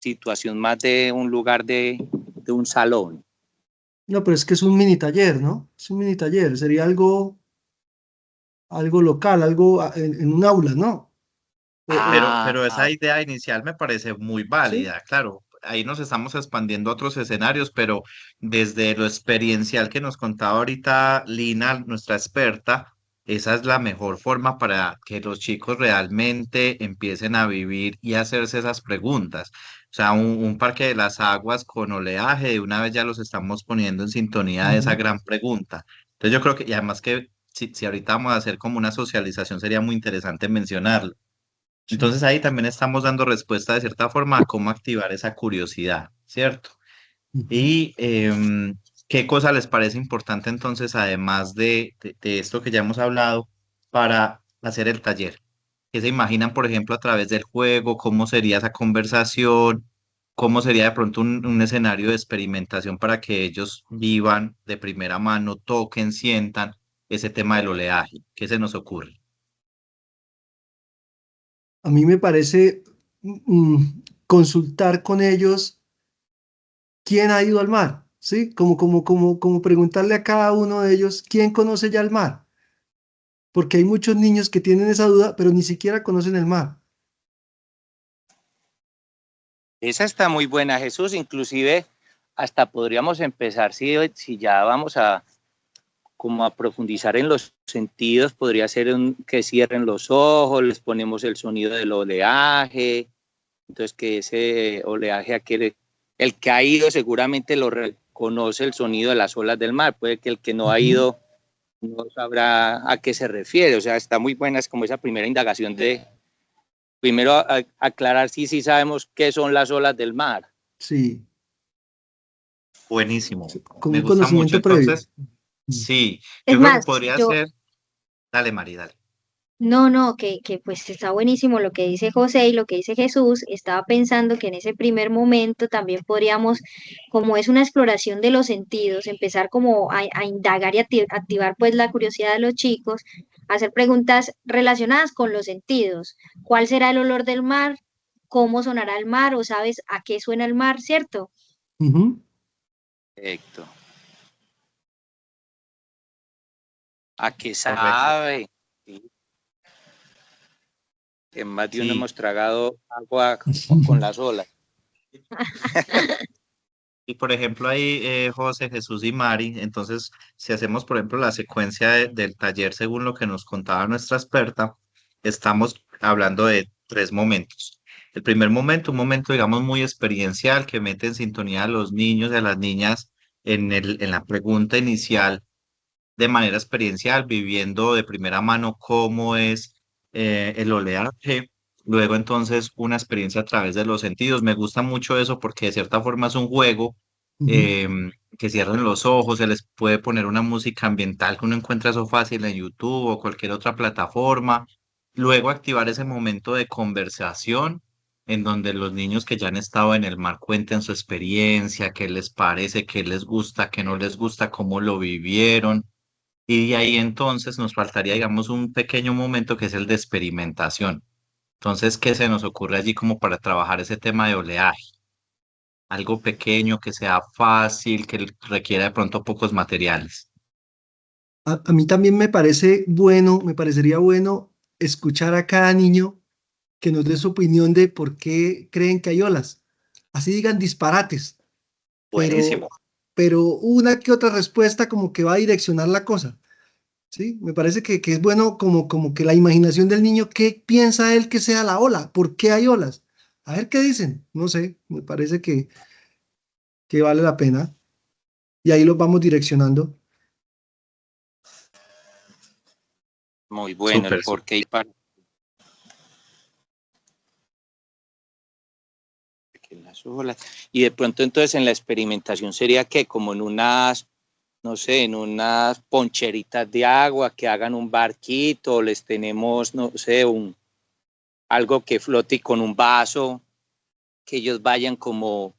situación más de un lugar de un salón? No, pero es que es un mini taller, ¿no? Es un mini taller. Sería algo local, algo en un aula, ¿no? Pero esa Ah, idea inicial me parece muy Sí. válida, claro. Ahí nos estamos expandiendo a otros escenarios, pero desde lo experiencial que nos contaba ahorita Lina, nuestra experta, esa es la mejor forma para que los chicos realmente empiecen a vivir y hacerse esas preguntas. O sea, un parque de las aguas con oleaje, de una vez ya los estamos poniendo en sintonía de esa Ujú. gran pregunta. Entonces yo creo que, y además que si ahorita vamos a hacer como una socialización, sería muy interesante mencionarlo. Sí. Entonces ahí también estamos dando respuesta de cierta forma a cómo activar esa curiosidad, ¿cierto? Ujú. Y qué cosa les parece importante entonces, además de esto que ya hemos hablado, para hacer el taller. ¿Qué se imaginan, por ejemplo, a través del juego? ¿Cómo sería esa conversación? ¿Cómo sería de pronto un escenario de experimentación para que ellos vivan de primera mano, toquen, sientan ese tema del oleaje? ¿Qué se nos ocurre? A mí me parece consultar con ellos quién ha ido al mar, ¿sí? Como preguntarle a cada uno de ellos quién conoce ya el mar, porque hay muchos niños que tienen esa duda, pero ni siquiera conocen el mar. Esa está muy buena, Jesús. Inclusive hasta podríamos empezar, si ya vamos a como a profundizar en los sentidos, podría ser que cierren los ojos, les ponemos el sonido del oleaje, entonces que ese oleaje adquiere, el que ha ido seguramente lo reconoce el sonido de las olas del mar, puede que el que no ha Ujú. ido no sabrá a qué se refiere, o sea, está muy buena, es como esa primera indagación de, primero aclarar si sabemos qué son las olas del mar. Sí, Buenísimo. sí, con Me un gusta mucho. conocimiento previo. Entonces, sí, Es yo creo que más, podría yo, ser. Dale, Mari, dale. no, no, que pues está buenísimo lo que dice José y lo que dice Jesús. Estaba pensando que en ese primer momento también podríamos, como es una exploración de los sentidos, empezar como a indagar y activar pues la curiosidad de los chicos, hacer preguntas relacionadas con los sentidos. ¿Cuál será el olor del mar? ¿Cómo sonará el mar? ¿O sabes a qué suena el mar, cierto? Ujú. Perfecto. ¿A qué Correcto. sabe? Sí, que más de uno Sí. hemos tragado agua con las olas. Y por ejemplo ahí, José, Jesús y Mari, entonces, si hacemos, por ejemplo, la secuencia del taller según lo que nos contaba nuestra experta, estamos hablando de tres momentos. El primer momento, un momento, digamos, muy experiencial que mete en sintonía a los niños y a las niñas en la pregunta inicial de manera experiencial, viviendo de primera mano cómo es el oleaje. Luego entonces una experiencia a través de los sentidos. Me gusta mucho eso porque de cierta forma es un juego Ujú. em, que cierran los ojos, se les puede poner una música ambiental que uno encuentra eso fácil en YouTube o cualquier otra plataforma. Luego activar ese momento de conversación en donde los niños que ya han estado en el mar cuenten su experiencia, qué les parece, qué les gusta, qué no les gusta, cómo lo vivieron. Y de ahí entonces nos faltaría, digamos, un pequeño momento que es el de experimentación. Entonces, ¿qué se nos ocurre allí como para trabajar ese tema de oleaje? Algo pequeño, que sea fácil, que requiera de pronto pocos materiales. A mí también me parece bueno, me parecería bueno escuchar a cada niño que nos dé su opinión de por qué creen que hay olas. Así digan disparates, pero, Buenísimo. pero una que otra respuesta como que va a direccionar la cosa. ¿Sí? Me parece que es bueno como que la imaginación del niño, ¿qué piensa él que sea la ola? ¿Por qué hay olas? A ver qué dicen. No sé, me parece que vale la pena. Y ahí los vamos direccionando. Muy bueno, el Súper, por súper. qué y para qué las olas. Y de pronto entonces en la experimentación sería que como en unas, no sé, en unas poncheritas de agua que hagan un barquito, les tenemos, no sé, algo que flote con un vaso, que ellos vayan como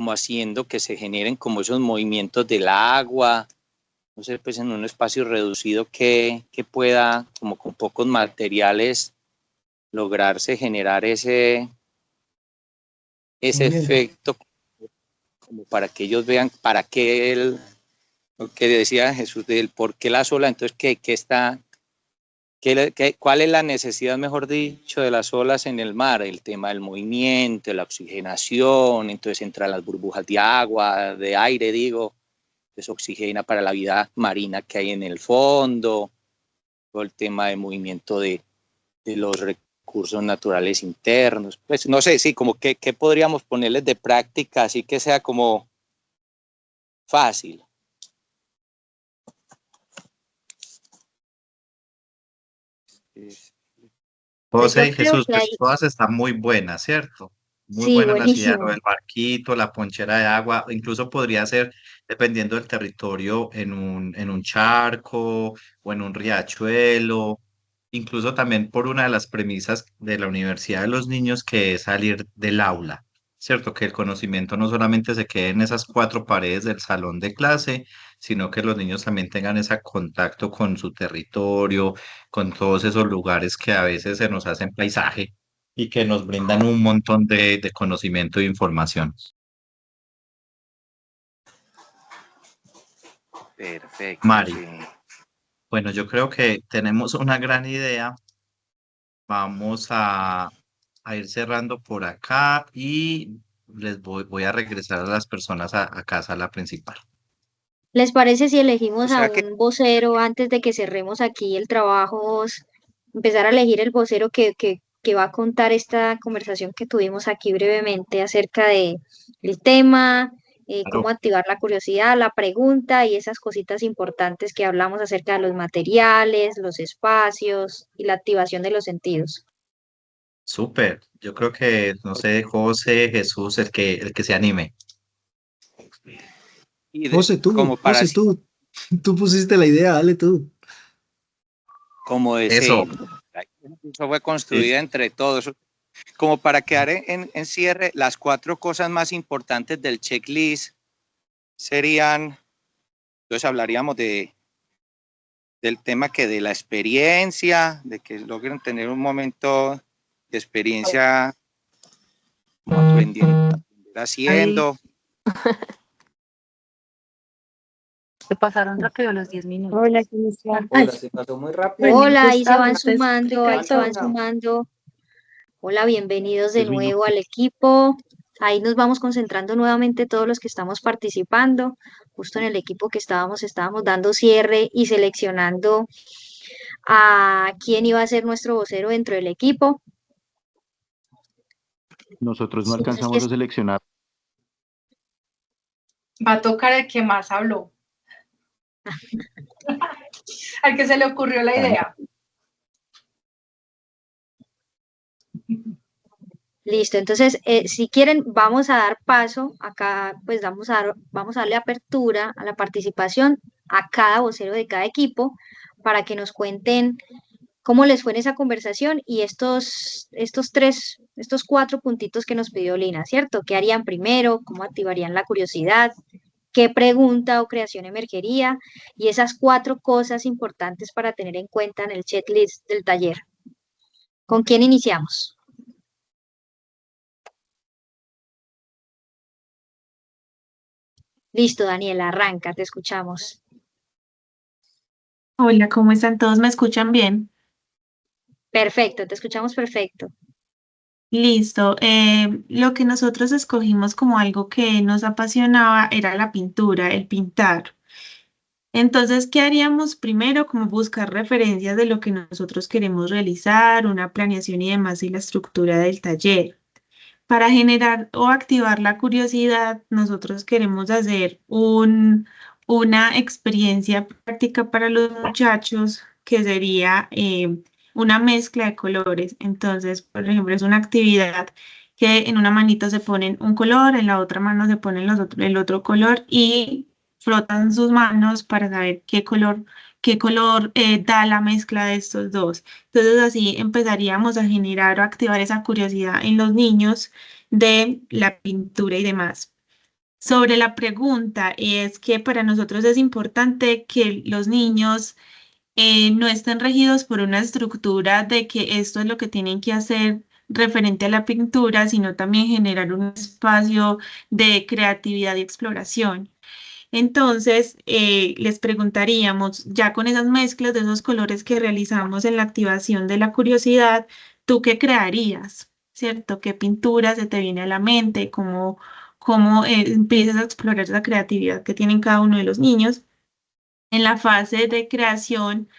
haciendo que se generen como esos movimientos del agua, no sé, pues en un espacio reducido que pueda, como con pocos materiales, lograrse generar ese Movimiento. efecto como para que ellos vean para qué lo que decía Jesús del por qué la olas, entonces qué está, cuál es la necesidad, mejor dicho, de las olas en el mar, el tema del movimiento, la oxigenación, entonces entran las burbujas de agua, de aire, digo, pues oxigena para la vida marina que hay en el fondo, todo el tema de movimiento de los recursos recursos naturales internos. Pues no sé, sí, como que podríamos ponerles de práctica, así que sea como fácil. Pues José yo y creo Jesús, que pues hay, todas están muy buenas, ¿cierto? Muy sí, buena la idea, lo buenísimo. del barquito, la ponchera de agua, incluso podría ser, dependiendo del territorio, en un charco o en un riachuelo, incluso también por una de las premisas de la Universidad de los Niños, que es salir del aula, ¿cierto? Que el conocimiento no solamente se quede en esas cuatro paredes del salón de clase, sino que los niños también tengan ese contacto con su territorio, con todos esos lugares que a veces se nos hacen paisaje y que nos brindan un montón de conocimiento e información. Perfecto, Mari, sí. bueno, yo creo que tenemos una gran idea. Vamos a ir cerrando por acá y voy a regresar a las personas a casa, a la principal. ¿Les parece si O elegimos a sea que, un vocero antes de que cerremos aquí el trabajo? Empezar a elegir el vocero que va a contar esta conversación que tuvimos aquí brevemente acerca de el tema, Claro. cómo activar la curiosidad, la pregunta y esas cositas importantes que hablamos acerca de los materiales, los espacios y la activación de los sentidos. Súper. Yo creo que, no sé, José, Jesús, el que se anime. como para, Tú pusiste la idea, dale tú. como Eso. decir, eso fue Sí. construida entre todos, como para quedar en cierre, las 4 cosas más importantes del checklist serían, entonces hablaríamos del tema que de la experiencia, de que logren tener un momento de experiencia como aprendiendo, haciendo. Se pasaron rápido los 10 minutos. Hola, ¿cómo están? Hola, se pasó muy rápido. Hola, ahí se Gustavo, van te sumando, ahí se van explico todo. sumando. Hola, bienvenidos de 10 nuevo minutos. al equipo. Ahí nos vamos concentrando nuevamente todos los que estamos participando. Justo en el equipo que estábamos dando cierre y seleccionando a quién iba a ser nuestro vocero dentro del equipo. Nosotros no Sí, entonces, alcanzamos a seleccionar. Va a tocar el que más habló. Al que se le ocurrió la idea. listo, entonces, si quieren, vamos a dar paso acá, pues vamos a darle apertura a la participación a cada vocero de cada equipo para que nos cuenten cómo les fue en esa conversación y estos 4 puntitos que nos pidió Lina, ¿cierto? ¿Qué harían primero? ¿Cómo activarían la curiosidad? ¿Qué pregunta o creación emergería? Y esas 4 cosas importantes para tener en cuenta en el checklist del taller. ¿Con quién iniciamos? Listo, Daniela, arranca, te escuchamos. Hola, ¿cómo están todos? ¿Me escuchan bien? Perfecto, te escuchamos perfecto. Listo. Lo que nosotros escogimos como algo que nos apasionaba era la pintura, el pintar. Entonces, ¿qué haríamos primero? Como buscar referencias de lo que nosotros queremos realizar, una planeación y demás y la estructura del taller. Para generar o activar la curiosidad, nosotros queremos hacer una experiencia práctica para los muchachos que sería una mezcla de colores. Entonces, por ejemplo, es una actividad que en una manito se ponen un color, en la otra mano se ponen el otro color y frotan sus manos para saber qué color da la mezcla de estos dos. Entonces, así empezaríamos a generar o activar esa curiosidad en los niños de la pintura y demás. Sobre la pregunta, es que para nosotros es importante que los niños no estén regidos por una estructura de que esto es lo que tienen que hacer referente a la pintura, sino también generar un espacio de creatividad y exploración. Entonces, les preguntaríamos, ya con esas mezclas de esos colores que realizamos en la activación de la curiosidad, ¿tú qué crearías? ¿Cierto? ¿Qué pintura se te viene a la mente? ¿Cómo empiezas a explorar esa creatividad que tienen cada uno de los niños? En la fase de creación,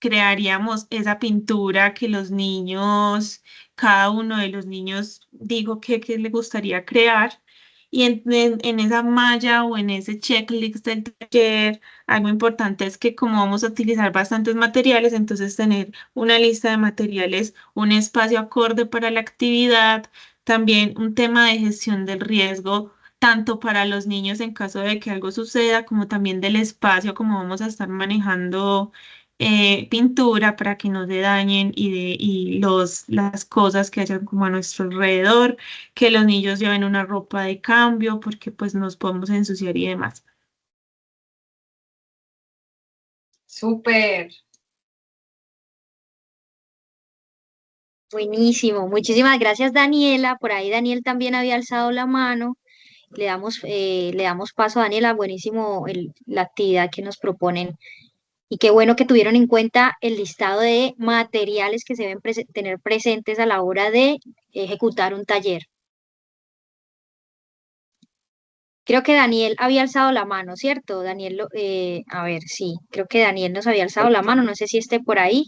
crearíamos esa pintura que los niños, cada uno de los niños digo que le gustaría crear. Y en esa malla o en ese checklist del taller, algo importante es que como vamos a utilizar bastantes materiales, entonces tener una lista de materiales, un espacio acorde para la actividad, también un tema de gestión del riesgo, tanto para los niños en caso de que algo suceda, como también del espacio, como vamos a estar manejando pintura para que no se dañen las cosas que hayan como a nuestro alrededor, que los niños lleven una ropa de cambio porque pues nos podemos ensuciar y demás. Súper. Buenísimo, muchísimas gracias Daniela. Por ahí Daniel también había alzado la mano. Le damos paso a Daniela, buenísimo la actividad que nos proponen. Y qué bueno que tuvieron en cuenta el listado de materiales que se deben tener presentes a la hora de ejecutar un taller. Creo que Daniel había alzado la mano, ¿cierto? Daniel, a ver, sí, creo que Daniel nos había alzado la mano, no sé si esté por ahí.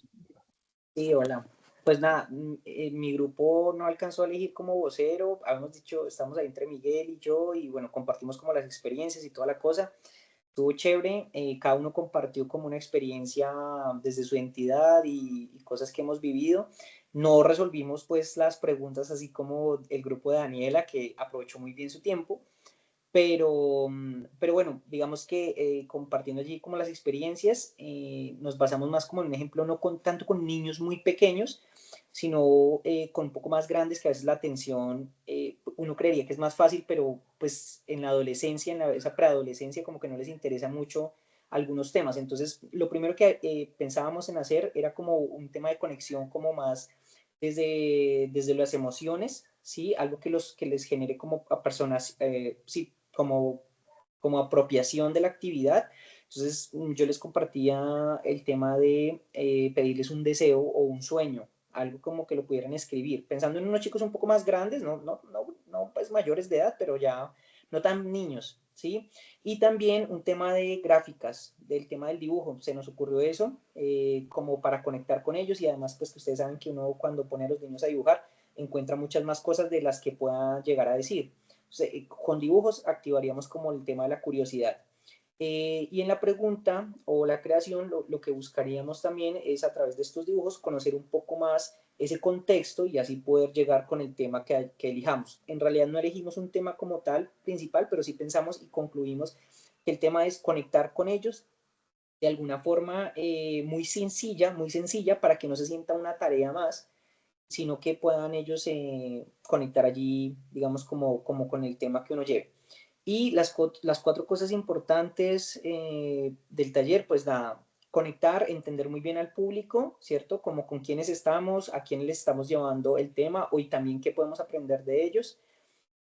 Sí, hola. Pues nada, mi grupo no alcanzó a elegir como vocero, habíamos dicho, estamos ahí entre Miguel y yo, y bueno, compartimos como las experiencias y toda la cosa. Estuvo chévere, cada uno compartió como una experiencia desde su entidad y cosas que hemos vivido. No resolvimos pues las preguntas así como el grupo de Daniela, que aprovechó muy bien su tiempo, pero bueno, digamos que compartiendo allí como las experiencias, nos basamos más como en un ejemplo, no tanto con niños muy pequeños, sino con un poco más grandes, que a veces la atención, uno creería que es más fácil, pero pues en la adolescencia, esa preadolescencia, como que no les interesa mucho algunos temas. Entonces, lo primero que pensábamos en hacer era como un tema de conexión como más desde las emociones, ¿sí? Algo que les genere como a personas, sí, como apropiación de la actividad. Entonces yo les compartía el tema de pedirles un deseo o un sueño, algo como que lo pudieran escribir, pensando en unos chicos un poco más grandes, no pues mayores de edad, pero ya no tan niños, ¿sí? Y también un tema de gráficas, del tema del dibujo, se nos ocurrió eso, como para conectar con ellos, y además pues que ustedes saben que uno cuando pone a los niños a dibujar encuentra muchas más cosas de las que pueda llegar a decir. Con dibujos activaríamos como el tema de la curiosidad. Y en la pregunta o la creación, lo que buscaríamos también es a través de estos dibujos conocer un poco más ese contexto y así poder llegar con el tema que elijamos. En realidad no elegimos un tema como tal principal, pero sí pensamos y concluimos que el tema es conectar con ellos de alguna forma muy sencilla para que no se sienta una tarea más, sino que puedan ellos conectar allí, digamos, como con el tema que uno lleve. Y las cuatro cosas importantes del taller, pues nada, conectar, entender muy bien al público, ¿cierto? Como con quiénes estamos, a quiénes les estamos llevando el tema, y también qué podemos aprender de ellos.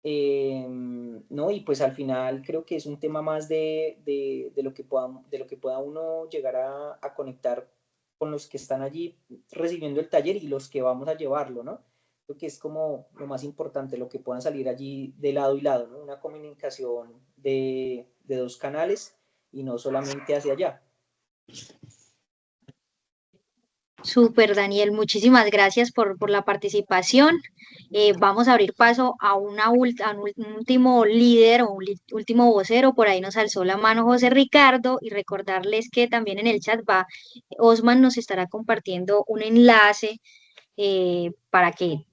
¿No? Y pues al final creo que es un tema más de lo que pueda uno llegar a conectar con los que están allí recibiendo el taller y los que vamos a llevarlo, ¿no? Creo que es como lo más importante, lo que puedan salir allí de lado y lado, ¿no? Una comunicación de dos canales y no solamente hacia allá. Súper, Daniel, muchísimas gracias por la participación. Vamos a abrir paso a un último líder o último vocero. Por ahí nos alzó la mano José Ricardo y recordarles que también en el chat Osman nos estará compartiendo un enlace para que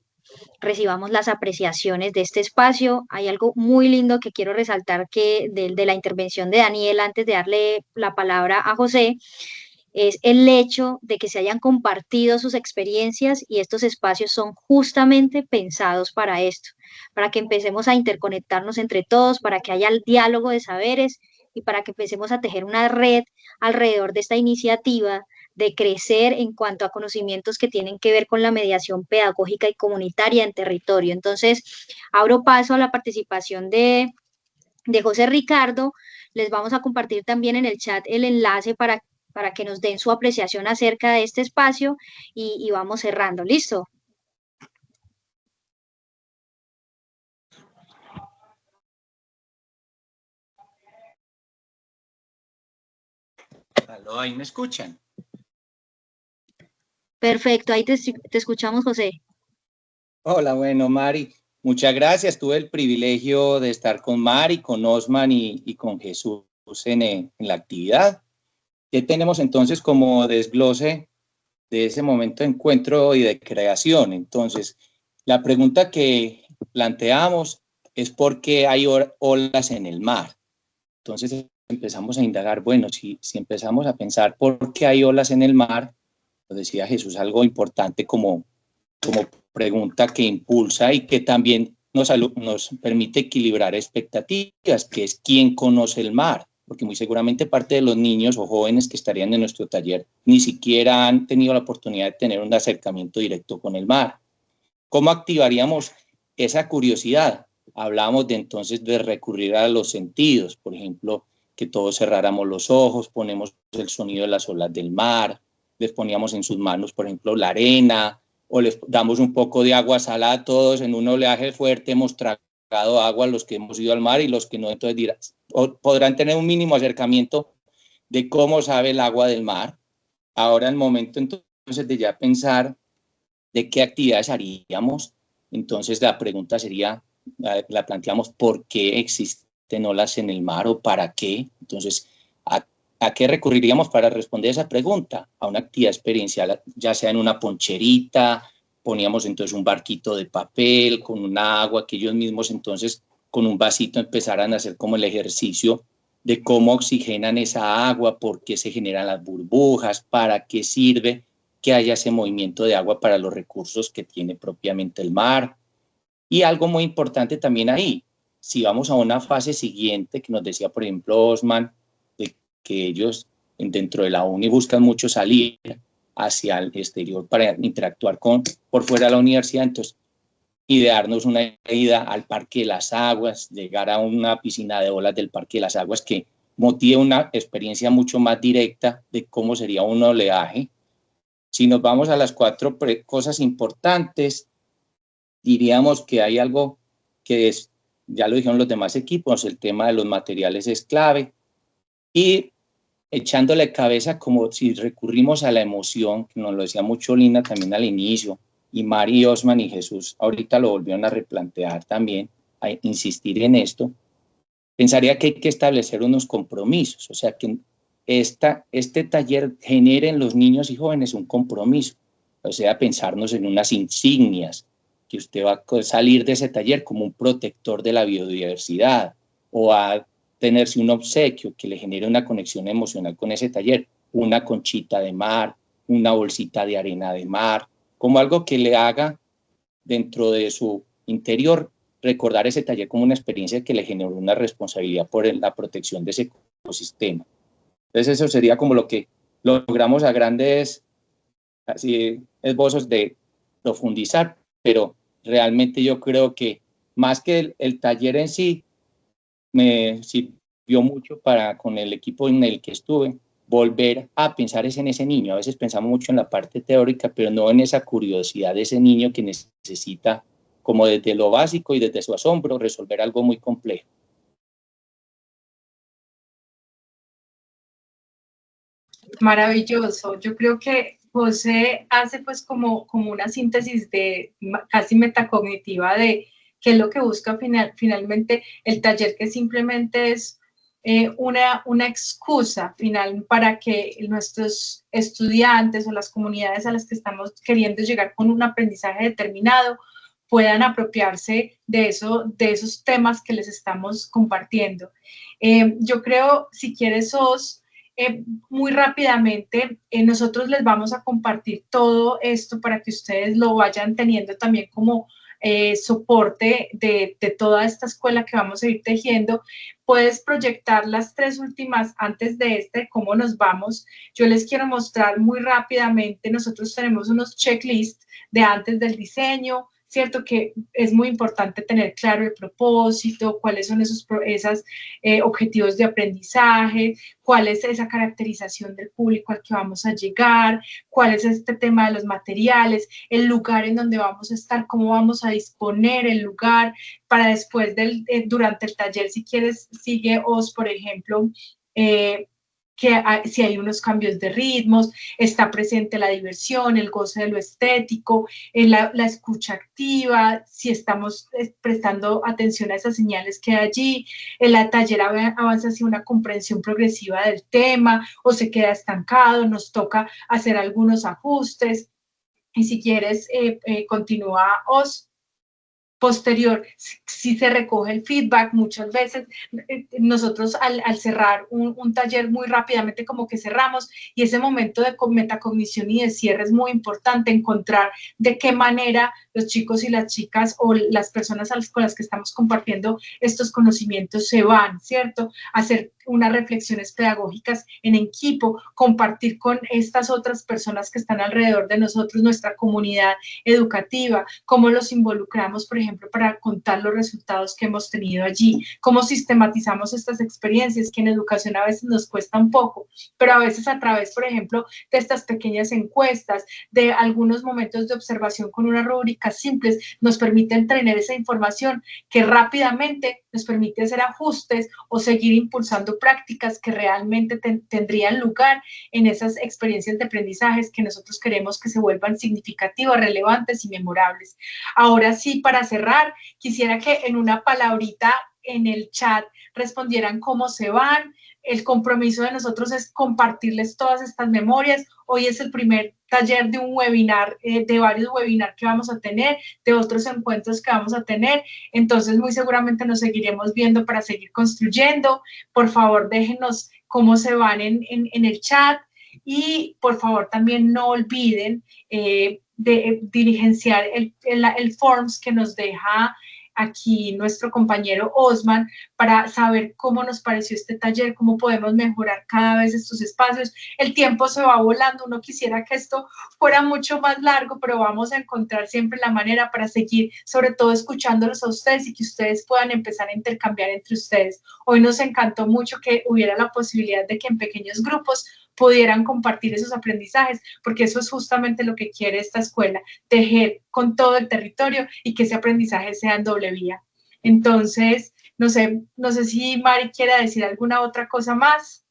recibamos las apreciaciones de este espacio. Hay algo muy lindo que quiero resaltar que de la intervención de Daniel antes de darle la palabra a José es el hecho de que se hayan compartido sus experiencias y estos espacios son justamente pensados para esto, para que empecemos a interconectarnos entre todos, para que haya el diálogo de saberes y para que empecemos a tejer una red alrededor de esta iniciativa de crecer en cuanto a conocimientos que tienen que ver con la mediación pedagógica y comunitaria en territorio. Entonces, abro paso a la participación de José Ricardo. Les vamos a compartir también en el chat el enlace para que nos den su apreciación acerca de este espacio y vamos cerrando. ¿Listo? ¿Aló, ahí me escuchan? Perfecto, ahí te escuchamos, José. Hola, bueno, Mari, muchas gracias. Tuve el privilegio de estar con Mari, con Osman y con Jesús en la actividad. ¿Qué tenemos entonces como desglose de ese momento de encuentro y de creación? Entonces, la pregunta que planteamos es ¿por qué hay olas en el mar? Entonces empezamos a indagar, bueno, si empezamos a pensar por qué hay olas en el mar, lo decía Jesús, algo importante como pregunta que impulsa y que también nos permite equilibrar expectativas, que es ¿quién conoce el mar? Porque muy seguramente parte de los niños o jóvenes que estarían en nuestro taller ni siquiera han tenido la oportunidad de tener un acercamiento directo con el mar. ¿Cómo activaríamos esa curiosidad? Hablamos de entonces de recurrir a los sentidos, por ejemplo, que todos cerráramos los ojos, ponemos el sonido de las olas del mar, les poníamos en sus manos, por ejemplo, la arena, o les damos un poco de agua salada a todos, en un oleaje fuerte hemos tragado agua los que hemos ido al mar y los que no, entonces dirán, podrán tener un mínimo acercamiento de cómo sabe el agua del mar. Ahora el momento entonces de ya pensar de qué actividades haríamos, entonces la pregunta sería, la planteamos, ¿por qué existen olas en el mar o para qué? Entonces, ¿a qué recurriríamos para responder esa pregunta? A una actividad experiencial, ya sea en una poncherita, poníamos entonces un barquito de papel con una agua que ellos mismos entonces con un vasito empezaran a hacer como el ejercicio de cómo oxigenan esa agua, por qué se generan las burbujas, para qué sirve que haya ese movimiento de agua para los recursos que tiene propiamente el mar. Y algo muy importante también ahí, si vamos a una fase siguiente, que nos decía, por ejemplo, Osman, de que ellos dentro de la uni buscan mucho salir hacia el exterior para interactuar por fuera de la universidad, entonces idearnos una ida al Parque de las Aguas, llegar a una piscina de olas del Parque de las Aguas que motive una experiencia mucho más directa de cómo sería un oleaje. Si nos vamos a las 4 cosas importantes, diríamos que hay algo que es, ya lo dijeron los demás equipos, el tema de los materiales es clave, y echándole cabeza como si recurrimos a la emoción, que nos lo decía mucho Lina también al inicio, y Mari, Osman y Jesús ahorita lo volvieron a replantear también, a insistir en esto, pensaría que hay que establecer unos compromisos, o sea, que este taller genere en los niños y jóvenes un compromiso, o sea, pensarnos en unas insignias, que usted va a salir de ese taller como un protector de la biodiversidad, o a tenerse un obsequio que le genere una conexión emocional con ese taller, una conchita de mar, una bolsita de arena de mar, como algo que le haga dentro de su interior recordar ese taller como una experiencia que le generó una responsabilidad por la protección de ese ecosistema. Entonces eso sería como lo que logramos a grandes así, esbozos de profundizar, pero realmente yo creo que más que el taller en sí, me sirvió mucho para con el equipo en el que estuve, volver a pensar en ese niño. A veces pensamos mucho en la parte teórica, pero no en esa curiosidad de ese niño que necesita, como desde lo básico y desde su asombro, resolver algo muy complejo. Maravilloso. Yo creo que José hace pues como una síntesis de casi metacognitiva de qué es lo que busca finalmente el taller, que simplemente es una excusa final para que nuestros estudiantes o las comunidades a las que estamos queriendo llegar con un aprendizaje determinado puedan apropiarse de esos temas que les estamos compartiendo. Yo creo, si quieres, Sos, muy rápidamente, nosotros les vamos a compartir todo esto para que ustedes lo vayan teniendo también como soporte de toda esta escuela que vamos a ir tejiendo. Puedes proyectar las 3 últimas antes de cómo nos vamos. Yo les quiero mostrar muy rápidamente, nosotros tenemos unos checklists de antes del diseño, ¿cierto? Que es muy importante tener claro el propósito, cuáles son esos objetivos de aprendizaje, cuál es esa caracterización del público al que vamos a llegar, cuál es este tema de los materiales, el lugar en donde vamos a estar, cómo vamos a disponer el lugar para después durante el taller, si quieres, sigue Os, por ejemplo, si hay unos cambios de ritmos, está presente la diversión, el goce de lo estético, la escucha activa, si estamos prestando atención a esas señales que hay allí, el taller avanza hacia una comprensión progresiva del tema o se queda estancado, nos toca hacer algunos ajustes. Y si quieres, continúa Os. Posterior, si se recoge el feedback, muchas veces nosotros al cerrar un taller muy rápidamente como que cerramos, y ese momento de metacognición y de cierre es muy importante, encontrar de qué manera los chicos y las chicas o las personas con las que estamos compartiendo estos conocimientos se van, ¿cierto? Hacer unas reflexiones pedagógicas en equipo, compartir con estas otras personas que están alrededor de nosotros, nuestra comunidad educativa, cómo los involucramos, por ejemplo, para contar los resultados que hemos tenido allí, cómo sistematizamos estas experiencias, que en educación a veces nos cuesta un poco, pero a veces a través, por ejemplo, de estas pequeñas encuestas, de algunos momentos de observación con unas rúbricas simples, nos permiten tener esa información que rápidamente nos permite hacer ajustes o seguir impulsando prácticas que realmente tendrían lugar en esas experiencias de aprendizajes que nosotros queremos que se vuelvan significativas, relevantes y memorables. Ahora sí, para cerrar, quisiera que en una palabrita en el chat respondieran cómo se van. El compromiso de nosotros es compartirles todas estas memorias. Hoy es el primer taller de un webinar, de varios webinars que vamos a tener, de otros encuentros que vamos a tener. Entonces, muy seguramente nos seguiremos viendo para seguir construyendo. Por favor, déjenos cómo se van en el chat. Y, por favor, también no olviden de diligenciar el forms que nos deja aquí nuestro compañero Osman para saber cómo nos pareció este taller, cómo podemos mejorar cada vez estos espacios. El tiempo se va volando, uno quisiera que esto fuera mucho más largo, pero vamos a encontrar siempre la manera para seguir, sobre todo escuchándolos a ustedes y que ustedes puedan empezar a intercambiar entre ustedes. Hoy nos encantó mucho que hubiera la posibilidad de que en pequeños grupos pudieran compartir esos aprendizajes, porque eso es justamente lo que quiere esta escuela, tejer con todo el territorio y que ese aprendizaje sea en doble vía. Entonces, no sé si Mari quiere decir alguna otra cosa más.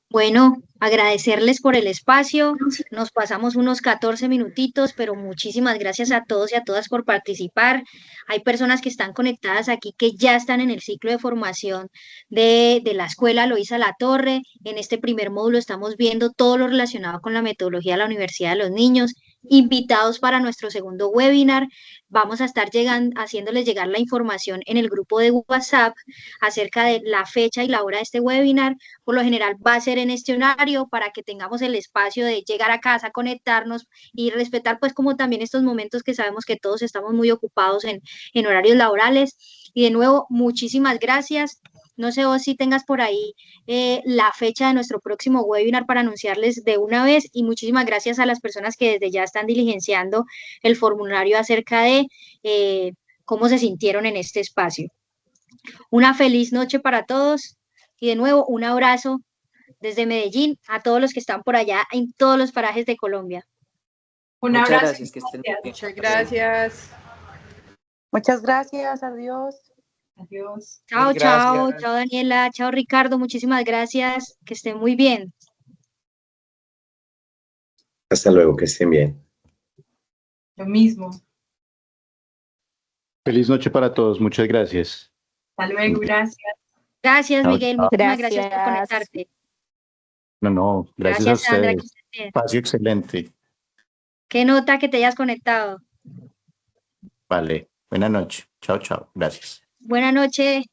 Bueno, agradecerles por el espacio. Nos pasamos unos 14 minutitos, pero muchísimas gracias a todos y a todas por participar. Hay personas que están conectadas aquí que ya están en el ciclo de formación de la Escuela Loíza Latorre. En este primer módulo estamos viendo todo lo relacionado con la metodología de la Universidad de los Niños. Invitados para nuestro segundo webinar. Vamos a estar haciéndoles llegar la información en el grupo de WhatsApp acerca de la fecha y la hora de este webinar. Por lo general va a ser en este horario para que tengamos el espacio de llegar a casa, conectarnos y respetar pues como también estos momentos que sabemos que todos estamos muy ocupados en horarios laborales. Y de nuevo, muchísimas gracias. No sé vos si tengas por ahí la fecha de nuestro próximo webinar para anunciarles de una vez, y muchísimas gracias a las personas que desde ya están diligenciando el formulario acerca de cómo se sintieron en este espacio. Una feliz noche para todos y de nuevo un abrazo desde Medellín a todos los que están por allá en todos los parajes de Colombia. Un Muchas abrazo. gracias, que estén muy bien. Muchas gracias. Muchas gracias, adiós. Adiós. Chao, Gracias. chao, chao Daniela, chao Ricardo, muchísimas gracias, que estén muy bien. Hasta luego, que estén bien. Lo mismo. Feliz noche para todos, muchas gracias. Hasta luego, gracias. Gracias, Chao, Miguel, chao. muchísimas gracias por Gracias. conectarte. No, gracias a Sandra, que ustedes. estés bien. Espacio excelente. Qué nota que te hayas conectado. Vale, buena noche. Chao, chao. Gracias. Buenas noches.